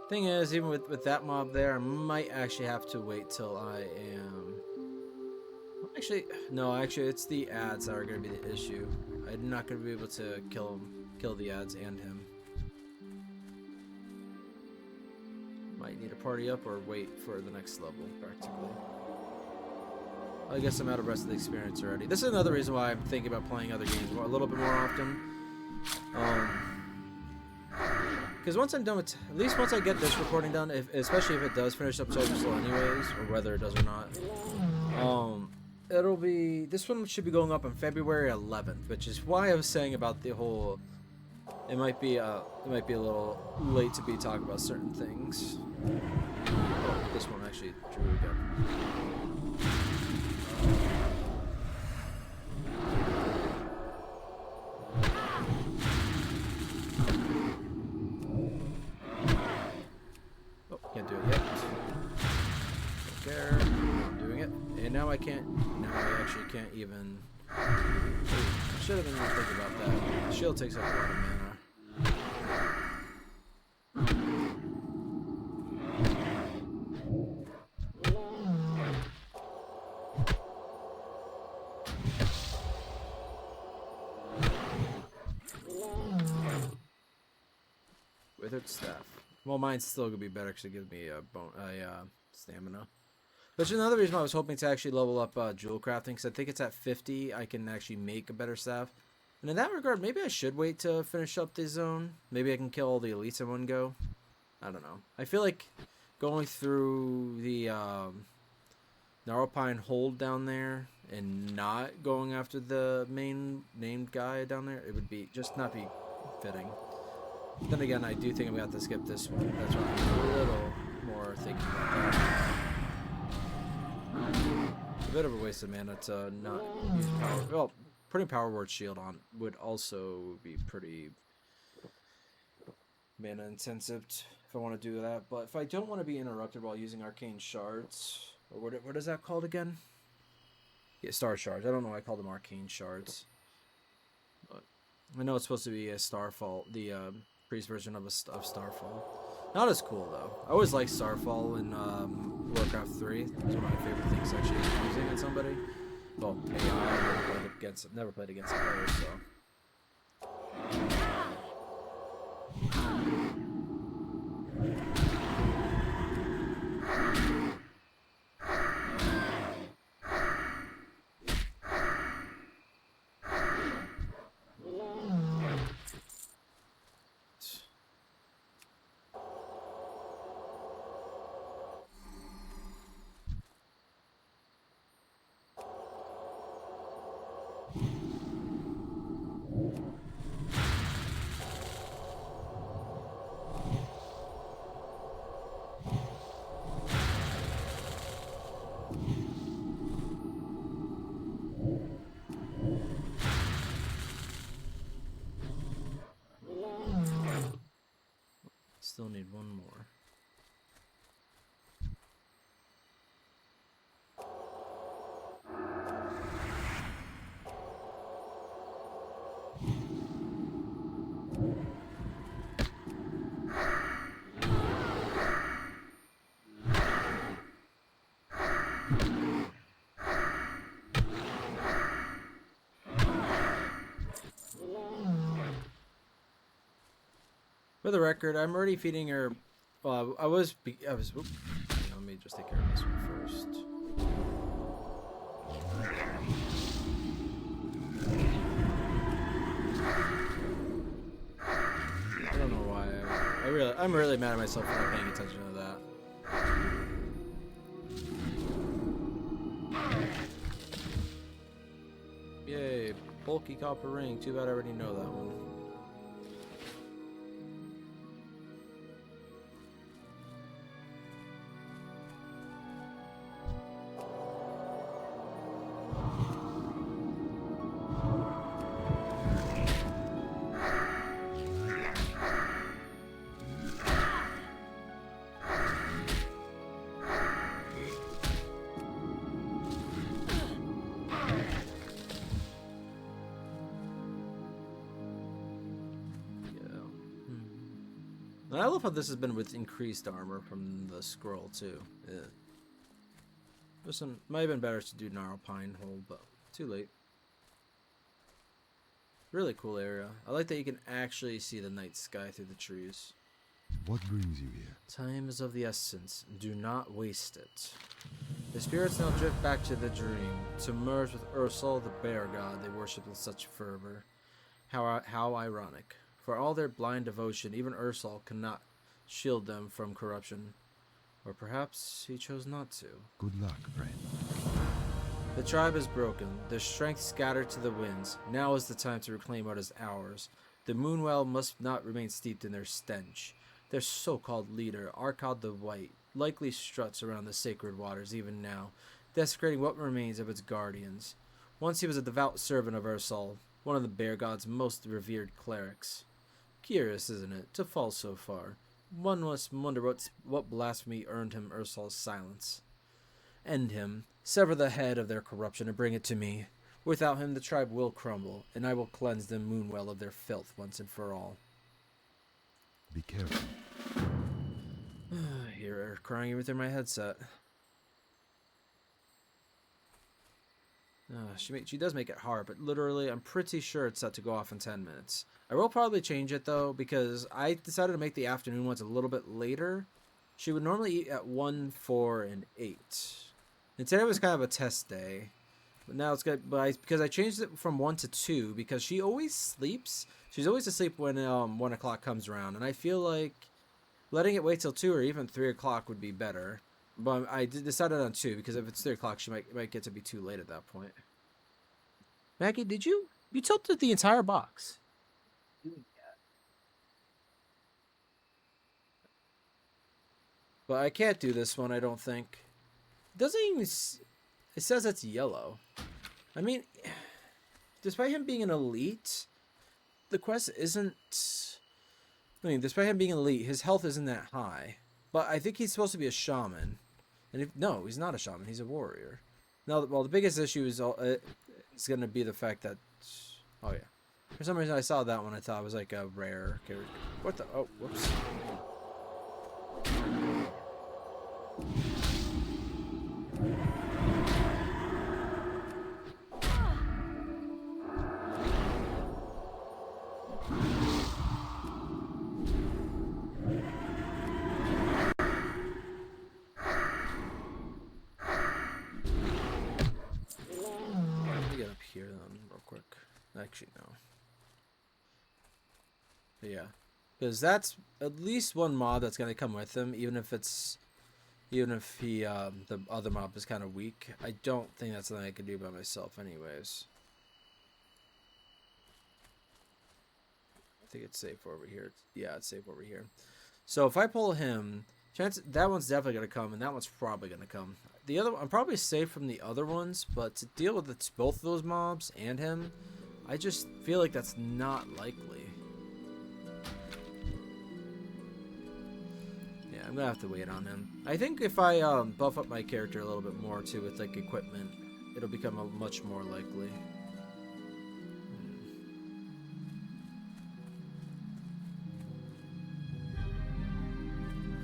Thing is, even with that mob there, I might actually have to wait till I am... Actually, no, actually, it's the ads that are going to be the issue. I'm not going to be able to kill the ads and him. Might need to party up or wait for the next level, practically. I guess I'm out of rest of the experience already. This is another reason why I'm thinking about playing other games a little bit more often. Because once I'm done with, at least once I get this recording done, especially if it does finish up Teldrassil anyways, or whether it does or not, it'll be, this one should be going up on February 11th, which is why I was saying about the whole, it might be a little late to be talking about certain things. Oh, this one actually drew again. Oh, can't do it yet. Don't care. I'm doing it. And now I can't. Now I actually can't even. I should have been thinking about that. The shield takes up a lot of mana. Withered staff. Well, mine's still gonna be better because it gives me a stamina. Which is another reason why I was hoping to actually level up Jewelcrafting, because I think it's at 50. I can actually make a better staff. And in that regard, maybe I should wait to finish up the zone. Maybe I can kill all the elites in one go. I don't know. I feel like going through the Gnarlpine hold down there and not going after the main named guy down there, it would be just not be fitting. Then again, I do think I'm going to have to skip this one. That's why I'm a little more thinking about that. It's a bit of a waste of mana to not use power. Well, putting Power Word Shield on would also be pretty mana intensive if I want to do that. But if I don't want to be interrupted while using Arcane Shards, or what is that called again? Yeah, Star Shards. I don't know why I call them Arcane Shards. But I know it's supposed to be a Starfall, the priest version of Starfall. Not as cool though. I always liked Starfall in Warcraft 3. It's one of my favorite things actually using on somebody. Well, AI, never played against a player, so. Still need one more. For the record, I'm already feeding her. Well, I was. Whoop. Let me just take care of this one first. I don't know why. I'm really mad at myself for not paying attention to that. Yay, bulky copper ring. Too bad I already know that one. And I love how this has been with increased armor from the scroll too. Yeah. Listen, might have been better to do Gnarl Pine Hole, but too late. Really cool area. I like that you can actually see the night sky through the trees. What brings you here? Time is of the essence. Do not waste it. The spirits now drift back to the dream, to merge with Ursan, the bear god they worship with such fervor. How ironic. For all their blind devotion, even Ursan cannot shield them from corruption. Or perhaps he chose not to. Good luck, friend. The tribe is broken, their strength scattered to the winds. Now is the time to reclaim what is ours. The Moonwell must not remain steeped in their stench. Their so-called leader, Arkad the White, likely struts around the sacred waters even now, desecrating what remains of its guardians. Once he was a devout servant of Ursan, one of the bear god's most revered clerics. Curious, isn't it, to fall so far? One must wonder what blasphemy earned him Ursal's silence. End him, sever the head of their corruption and bring it to me. Without him the tribe will crumble, and I will cleanse the Moonwell of their filth once and for all. Be careful. Hear her crying within my headset. She does make it hard, but literally I'm pretty sure it's set to go off in 10 minutes. I will probably change it though, because I decided to make the afternoon ones a little bit later. She would normally eat at 1, 4, and 8. And today was kind of a test day. But now it's good, because I changed it from 1 to 2, because she always sleeps. She's always asleep when 1 o'clock comes around, and I feel like letting it wait till 2 or even 3 o'clock would be better. But I decided on 2, because if it's 3 o'clock, she might get to be too late at that point. Maggie, did you tilted the entire box? But I can't do this one, I don't think. It doesn't even... It says it's yellow. I mean, despite him being an elite, the quest isn't... I mean, despite him being an elite, his health isn't that high. But I think he's supposed to be a shaman. And no, he's not a shaman, he's a warrior. Now, well, the biggest issue is it's going to be the fact that... Oh, yeah. For some reason, I saw that one, I thought it was like a rare character. What the... Oh, whoops. Actually, no. But yeah, because that's at least one mob that's gonna come with him, even if he the other mob is kind of weak. I don't think that's something I can do by myself, anyways. I think it's safe over here. Yeah, it's safe over here. So if I pull him, that one's definitely gonna come, and that one's probably gonna come. The other, I'm probably safe from the other ones, but to deal with both of those mobs and him, I just feel like that's not likely. Yeah, I'm gonna have to wait on him. I think if I buff up my character a little bit more too with like equipment, it'll become a much more likely.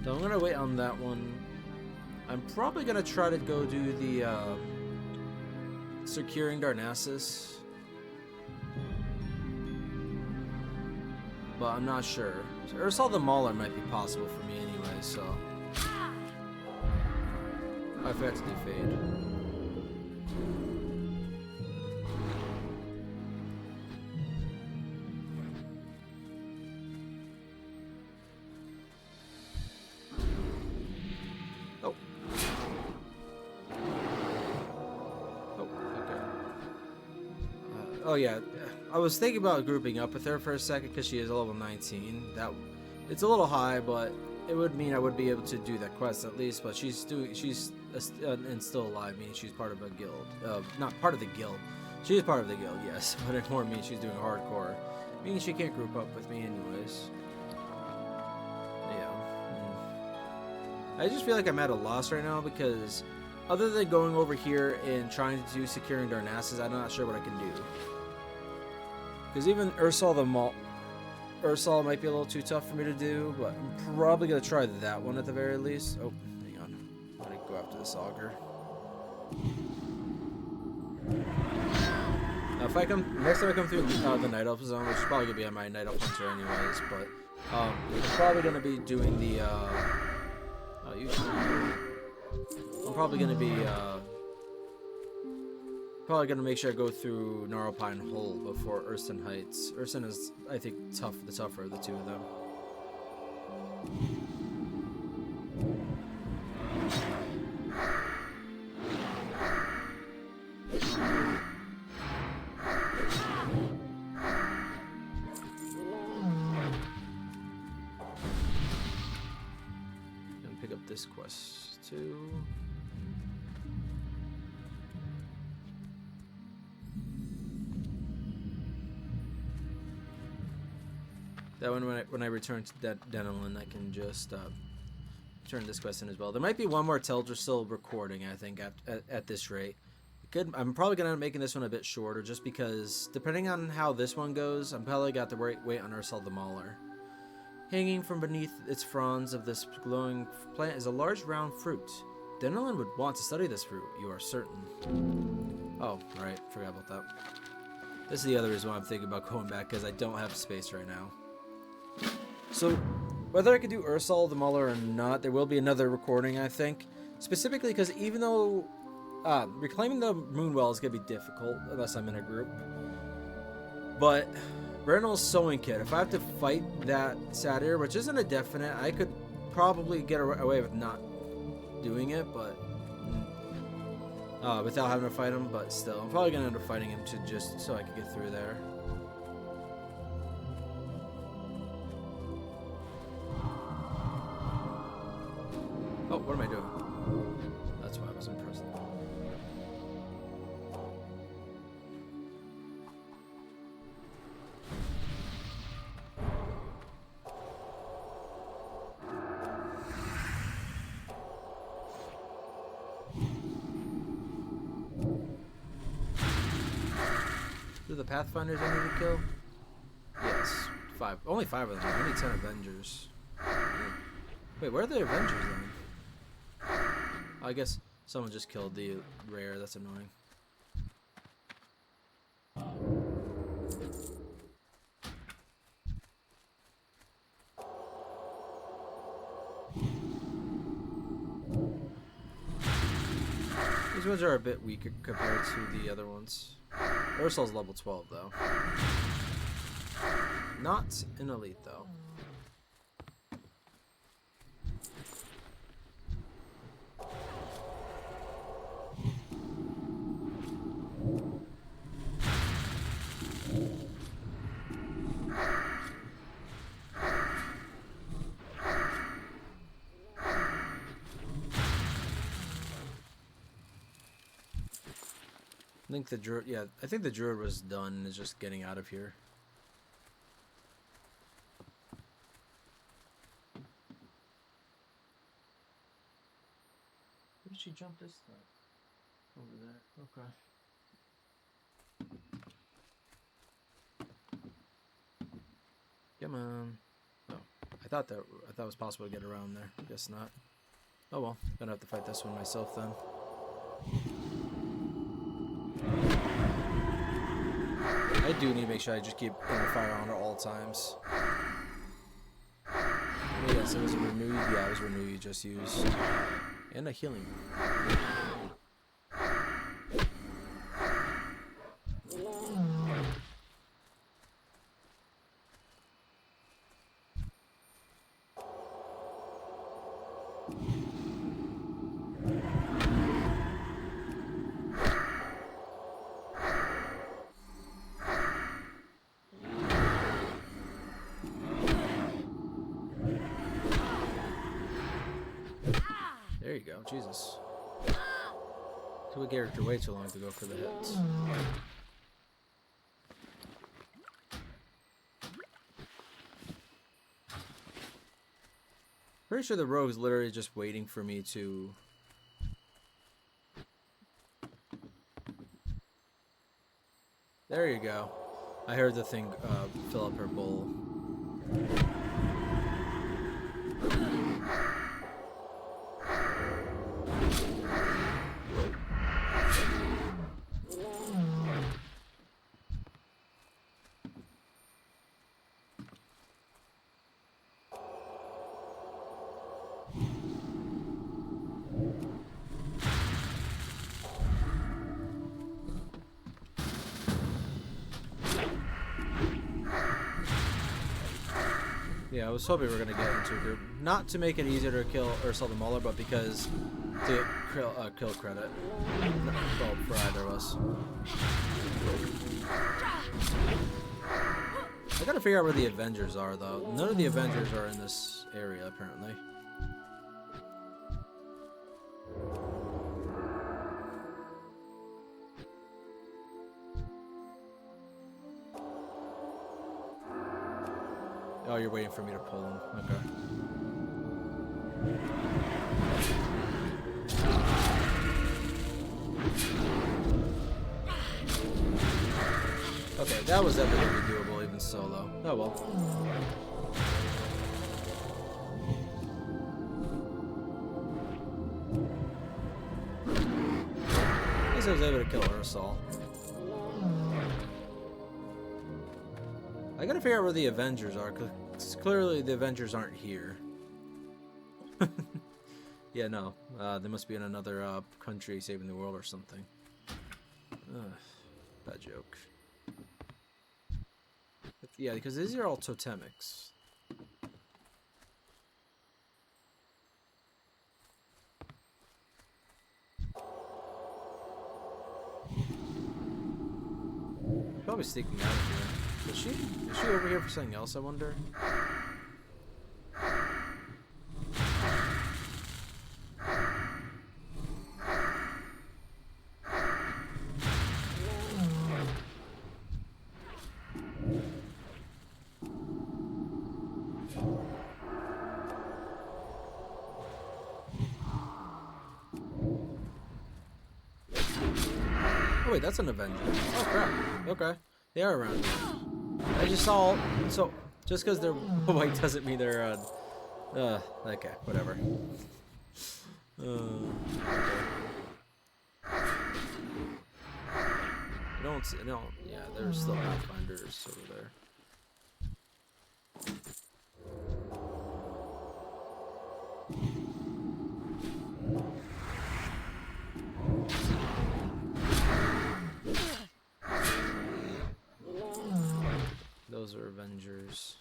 So I'm gonna wait on that one. I'm probably gonna try to go do the securing Darnassus, but I'm not sure. Ursan the Mauler might be possible for me anyway, so I forgot to do Fade. Oh yeah, I was thinking about grouping up with her for a second because she is a level 19. It's a little high, but it would mean I would be able to do that quest at least. But she's and still alive, meaning she's part of a guild. Not part of the guild. She is part of the guild, yes, but it more means she's doing hardcore, meaning she can't group up with me anyways. Yeah. I just feel like I'm at a loss right now because other than going over here and trying to do securing Darnassus, I'm not sure what I can do. Because even Ursan might be a little too tough for me to do, but I'm probably going to try that one at the very least. Oh, hang on. I'm going to go after this auger. Next time I come through the Night Elf zone, which is probably going to be on my Night Elf Hunter anyways, but I'm probably going to be doing the, I'm probably going to be, make sure I go through Gnarlpine Hole before Ursan Heights. Ursan is, I think, the tougher of the two of them. Gonna pick up this quest too. That one, when I return to Denelin, I can just turn this quest in as well. There might be one more Teldrassil recording, I think, at this rate. I'm probably going to end up making this one a bit shorter, just because, depending on how this one goes, I'm probably got to wait on Ursan the Mauler. Hanging from beneath its fronds of this glowing plant is a large round fruit. Denelin would want to study this fruit, you are certain. Oh, right, forgot about that. This is the other reason why I'm thinking about going back, because I don't have space right now. So, whether I can do Ursan the Mauler or not, there will be another recording, I think. Specifically because even though reclaiming the Moonwell is going to be difficult, unless I'm in a group. But, Brennel's Sewing Kit, if I have to fight that Satyr, which isn't a definite, I could probably get away with not doing it, but without having to fight him, but still. I'm probably going to end up fighting him just so I can get through there. Oh, what am I doing? That's why I was impressed. Do the Pathfinders I need to kill? Yes. 5. Only 5 of them. I need 10 Avengers. Wait, where are the Avengers then? I guess someone just killed the rare. That's annoying. These ones are a bit weaker compared to the other ones. Ursal's level 12 though. Not an elite though. I think the druid, yeah, I think the druid was done and is just getting out of here. did she jump this time? Over there. Okay. Come on. Oh, I thought it was possible to get around there. Guess not. Oh well, gonna have to fight this one myself then. I do need to make sure I just keep fire on at all times. Yes, it was a renew. Yeah, it was renew you just used, and a healing. There you go, Jesus. Took a character way too long to go for the hits. Pretty sure the rogue's literally just waiting for me to... There you go. I heard the thing fill up her bowl. Yeah, I was hoping we were going to get into a group. Not to make it easier to kill Ursa the Mauler, but because to get kill credit. Well, for either of us. I gotta figure out where the Avengers are, though. None of the Avengers are in this area, apparently. Oh, you're waiting for me to pull him. Okay. Okay, that was evidently doable even solo. Oh well. At least I was able to kill Ursa. I gotta figure out where the Avengers are, because clearly the Avengers aren't here. Yeah, no. They must be in another country saving the world or something. Bad joke. But yeah, because these are all totemics. Probably sneaking out of here. Is she over here for something else, I wonder? Oh wait, that's an Avenger. Oh crap. Okay. They are around here. I just saw... So, just because they're white doesn't mean they're... okay, whatever. Okay. I don't see... No, yeah, there's still Pathfinders over there. Those are Avengers.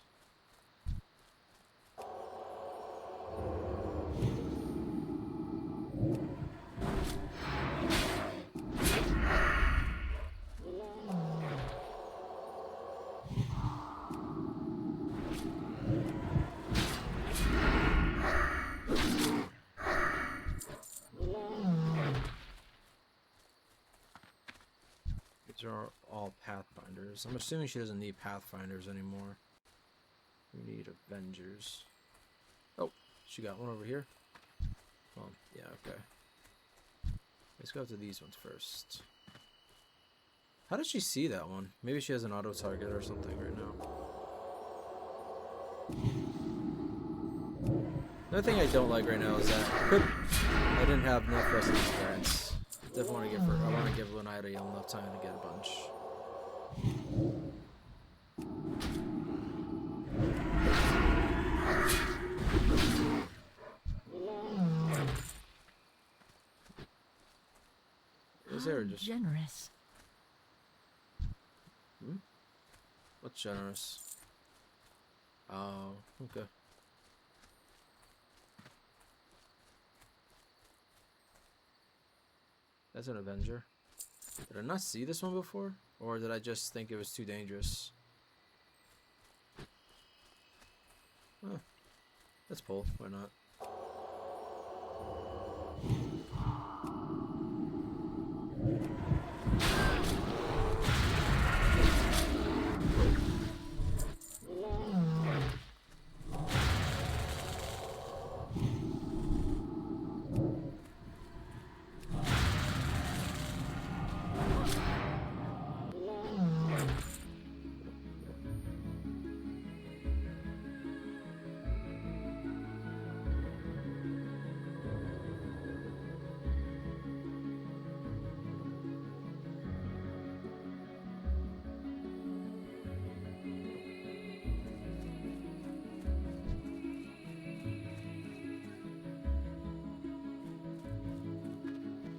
These are all Pathfinders. I'm assuming she doesn't need Pathfinders anymore. We need Avengers. Oh, she got one over here. Oh, yeah, okay. Let's go to these ones first. How does she see that one? Maybe she has an auto target or something right now. Another thing I don't like right now is that I didn't have enough rest of these guys. Definitely want to give her. I want to give Lunaeriel enough time to get a bunch. Is there just generous? Hmm? What's generous? Oh, okay. That's an Avenger. Did I not see this one before? Or did I just think it was too dangerous? Huh. Let's pull. Why not?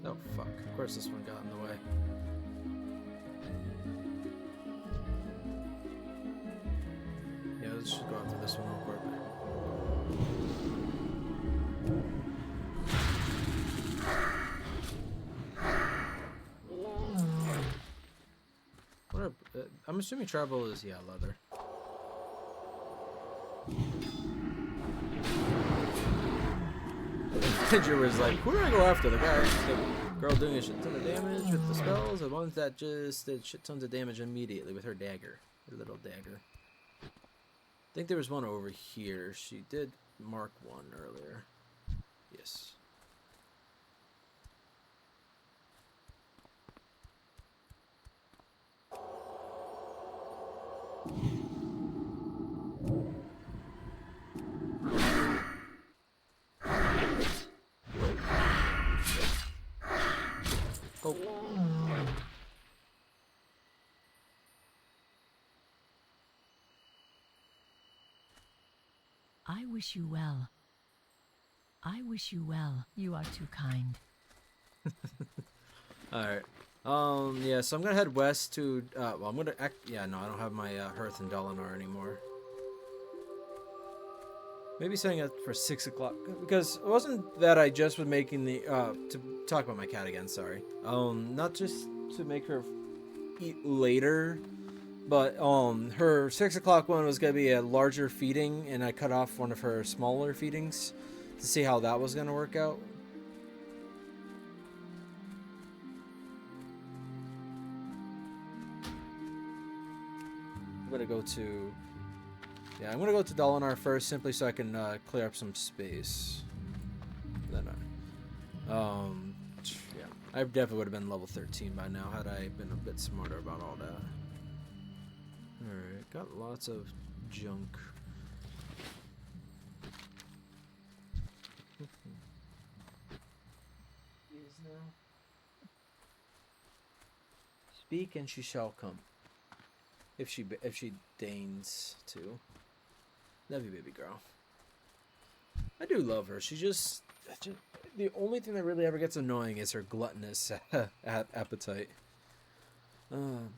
Oh fuck, of course this one got in the way. Yeah, let's just go after this one real quick. What I'm assuming travel is, yeah, leather. Andrew was like, who do I go after? The guy, the girl doing a shit ton of damage with the spells, or the ones that just did shit tons of damage immediately with her dagger, her little dagger. I think there was one over here. She did mark one earlier. Yes. Oh. I wish you well. I wish you well. You are too kind. Alright. Yeah, so I'm gonna head west to, well, I'm gonna yeah, no, I don't have my, Hearth and Dalinar anymore. Maybe setting it for 6 o'clock, because it wasn't that I just was making the, to talk about my cat again, sorry. Not just to make her eat later, but, her 6 o'clock one was gonna be a larger feeding, and I cut off one of her smaller feedings to see how that was gonna work out. I'm gonna go to, yeah, I'm gonna go to Dalinar first, simply so I can clear up some space. Then, yeah, I definitely would have been level 13 by now had I been a bit smarter about all that. All right, got lots of junk. Speak and she shall come. If she deigns to. Love you, baby girl. I do love her. She just the only thing that really ever gets annoying is her gluttonous appetite.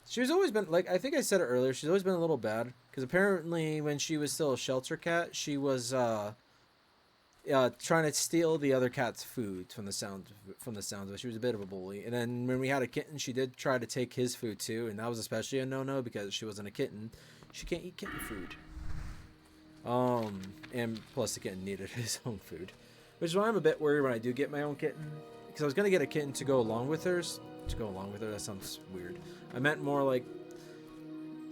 She was always been, like, I think I said it earlier, she's always been a little bad, because apparently when she was still a shelter cat, she was trying to steal the other cat's food from the sounds of it. She was a bit of a bully. And then when we had a kitten, she did try to take his food too, and that was especially a no-no because she wasn't a kitten. She can't eat kitten food. And plus the kitten needed his own food, which is why I'm a bit worried when I do get my own kitten, because I was gonna get a kitten to go along with hers. That sounds weird. I meant more like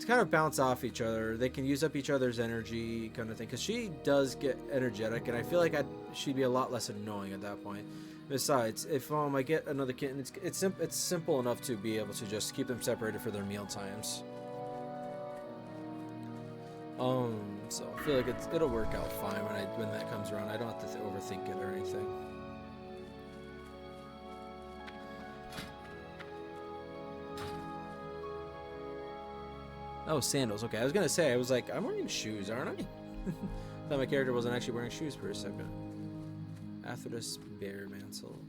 to kind of bounce off each other. They can use up each other's energy, kind of thing. Because she does get energetic, and I feel like she'd be a lot less annoying at that point. Besides, if I get another kitten, it's simple enough to be able to just keep them separated for their meal times. So I feel like it'll work out fine when that comes around. I don't have to overthink it or anything. Oh, sandals. Okay, I was gonna say, I was like, I'm wearing shoes, aren't I? Thought my character wasn't actually wearing shoes for a second. Athos bear mantle.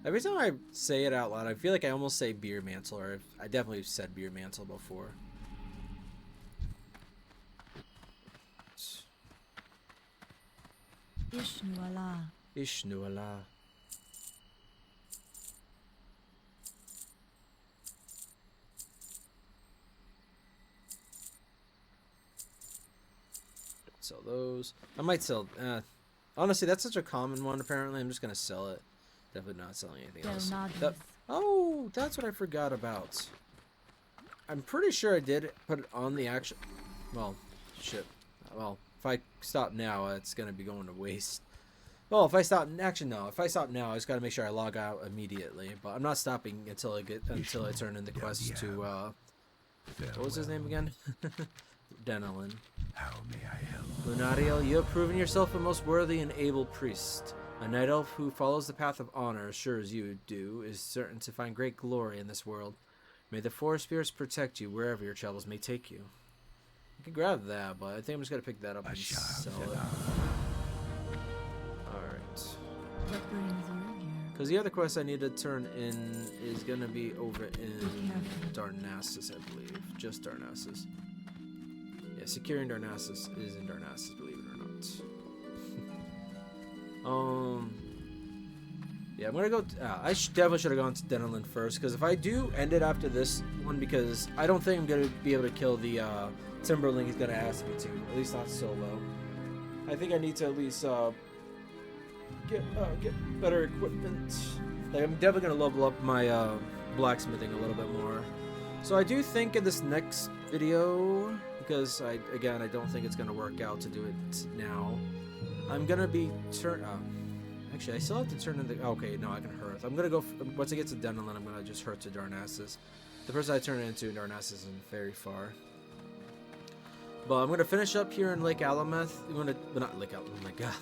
Every time I say it out loud, I feel like I almost say beer mantle, or I definitely said beer mantle before. Ishnuala. Ishnuala. Sell those. I might sell. Honestly, that's such a common one. Apparently, I'm just gonna sell it. Definitely not selling anything else. Oh, that's what I forgot about. I'm pretty sure I did put it on the action. Well, shit. Well, if I stop now, it's gonna be going to waste. Well, if I stop, actually no. If I stop now, I just gotta make sure I log out immediately. But I'm not stopping until I turn in the quest to what was his name again? Denelin. How may I help? Lunaeriel, you have proven yourself a most worthy and able priest. A night elf who follows the path of honor, as sure as you do, is certain to find great glory in this world. May the forest spirits protect you wherever your travels may take you. You can grab that, but I think I'm just gonna pick that up and sell it. Alright. What brings you here? Because the other quest I need to turn in is gonna be over in Darnassus, I believe. Just Darnassus. Yeah, securing Darnassus is in Darnassus, believe it or not. Yeah, I'm gonna go. I definitely should have gone to Denelin first, because if I do end it after this one, because I don't think I'm gonna be able to kill the Timberling he's gonna ask me to. At least not solo. I think I need to at least get better equipment. Like, I'm definitely gonna level up my blacksmithing a little bit more. So I do think in this next video, because I don't think it's gonna work out to do it now. I'm gonna be actually, I still have to turn in the. Okay, no, I can hearth. I'm gonna go once I get to Denelin. I'm gonna just hearth to Darnassus. The person I turn it into in Darnassus isn't very far. But I'm gonna finish up here in Lake Alameth. But not Lake Alameth. Oh my god,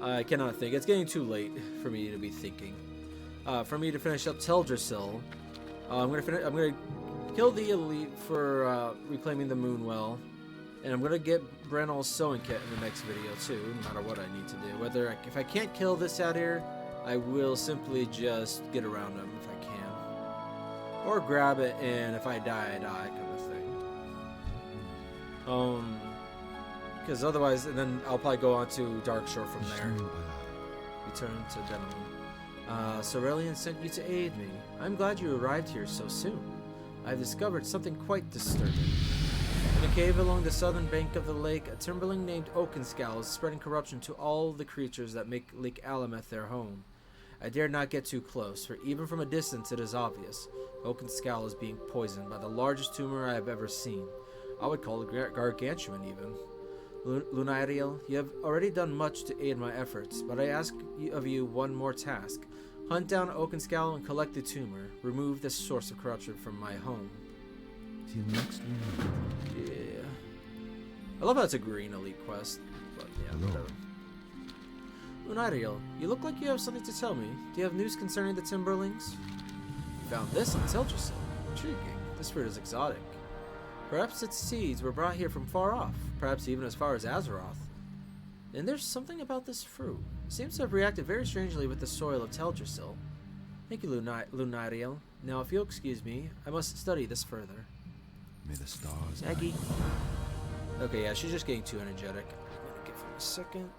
I cannot think. It's getting too late for me to be thinking. For me to finish up Teldrassil, I'm gonna kill the elite for reclaiming the Moonwell. And I'm gonna get Brennel's sewing kit in the next video too, no matter what I need to do. If I can't kill this out here, I will simply just get around him if I can, or grab it, and if I die, I die, kind of thing. Because otherwise, and then I'll probably go on to Darkshore from there. Return to Denelin. Sorelian sent you to aid me. I'm glad you arrived here so soon. I've discovered something quite disturbing. In a cave along the southern bank of the lake, a Timberling named Oakenscowl is spreading corruption to all the creatures that make Lake Alameth their home. I dare not get too close, for even from a distance it is obvious. Oakenscowl is being poisoned by the largest tumor I have ever seen. I would call it gargantuan even. Lunaeriel, you have already done much to aid my efforts, but I ask of you one more task. Hunt down Oakenscowl and collect the tumor. Remove this source of corruption from my home. Till next week. Yeah. I love how it's a green elite quest, but yeah, whatever. Lunaeriel, you look like you have something to tell me. Do you have news concerning the Timberlings? You found this on Teldrassil. Intriguing. This fruit is exotic. Perhaps its seeds were brought here from far off, perhaps even as far as Azeroth. And there's something about this fruit. It seems to have reacted very strangely with the soil of Teldrassil. Thank you, Lunaeriel. Now, if you'll excuse me, I must study this further. May the stars Aggie. Okay, yeah, she's just getting too energetic. I'm gonna give him a second.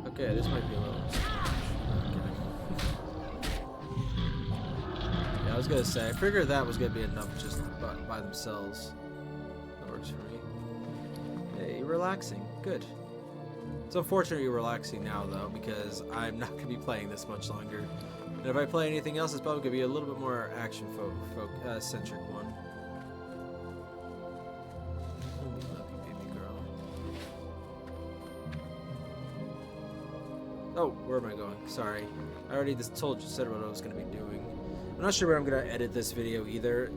Okay, this might be a little. Yeah, I was gonna say, I figured that was gonna be enough just by themselves. works for me. Hey, relaxing. Good. It's unfortunate you're relaxing now, though, because I'm not going to be playing this much longer. And if I play anything else, it's probably going to be a little bit more action-centric one. Oh, we love you, baby girl. Oh, where am I going? Sorry. I already said what I was going to be doing. I'm not sure where I'm going to edit this video either.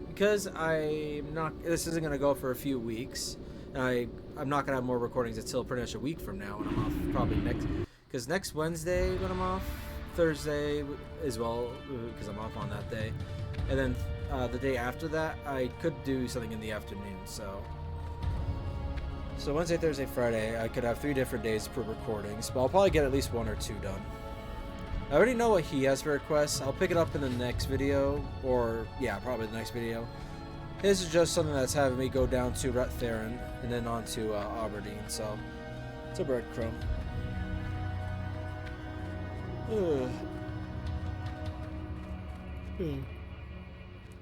Because this isn't going to go for a few weeks. I'm not going to have more recordings until pretty much a week from now when I'm off probably because next Wednesday when I'm off, Thursday as well because I'm off on that day, and then the day after that I could do something in the afternoon, so Wednesday, Thursday, Friday I could have 3 different days per recordings, but I'll probably get at least 1 or 2 done. I already know what he has for requests. I'll pick it up in the next video, or yeah, probably the next video. This is just something that's having me go down to Theron and then on to Aberdeen, so it's a breadcrumb.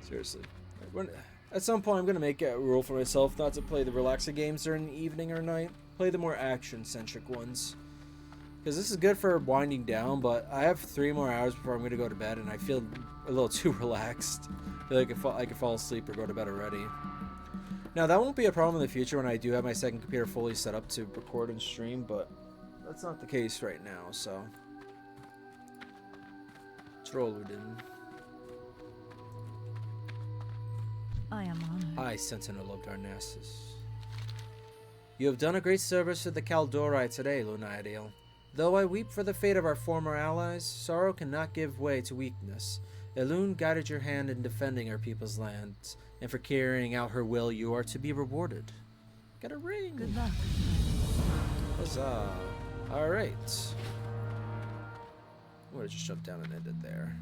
Seriously. At some point, I'm going to make a rule for myself not to play the relaxing games during the evening or night. Play the more action-centric ones. Because this is good for winding down, but I have 3 more hours before I'm going to go to bed, and I feel a little too relaxed. I feel like I could fall asleep or go to bed already. Now, that won't be a problem in the future when I do have my second computer fully set up to record and stream, but that's not the case right now, so. Trolludin. I am honored. I, Sentinel of Darnassus. You have done a great service to the Kaldori today, Lunaeriel. Though I weep for the fate of our former allies, sorrow cannot give way to weakness. Elune guided your hand in defending our people's lands, and for carrying out her will, you are to be rewarded. Got a ring! Good luck. Huzzah. Alright. I'm gonna just jump down and end it there.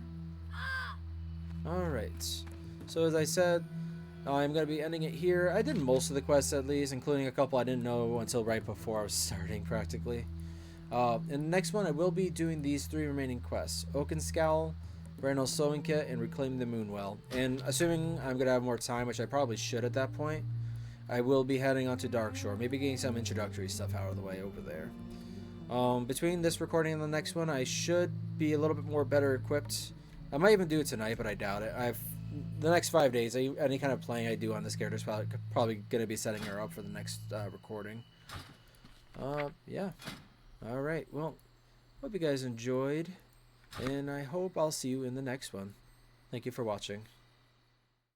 Alright. So as I said, I'm going to be ending it here. I did most of the quests at least, including a couple I didn't know until right before I was starting practically. In the next one, I will be doing these 3 remaining quests. Oakenscowl, Brandal's Sewing Kit, and Reclaim the Moonwell. And assuming I'm going to have more time, which I probably should at that point, I will be heading on to Darkshore, maybe getting some introductory stuff out of the way over there. Between this recording and the next one, I should be a little bit more better equipped. I might even do it tonight, but I doubt it. The next 5 days, any kind of playing I do on this character is probably going to be setting her up for the next recording. Yeah. Alright, well, hope you guys enjoyed, and I hope I'll see you in the next one. Thank you for watching.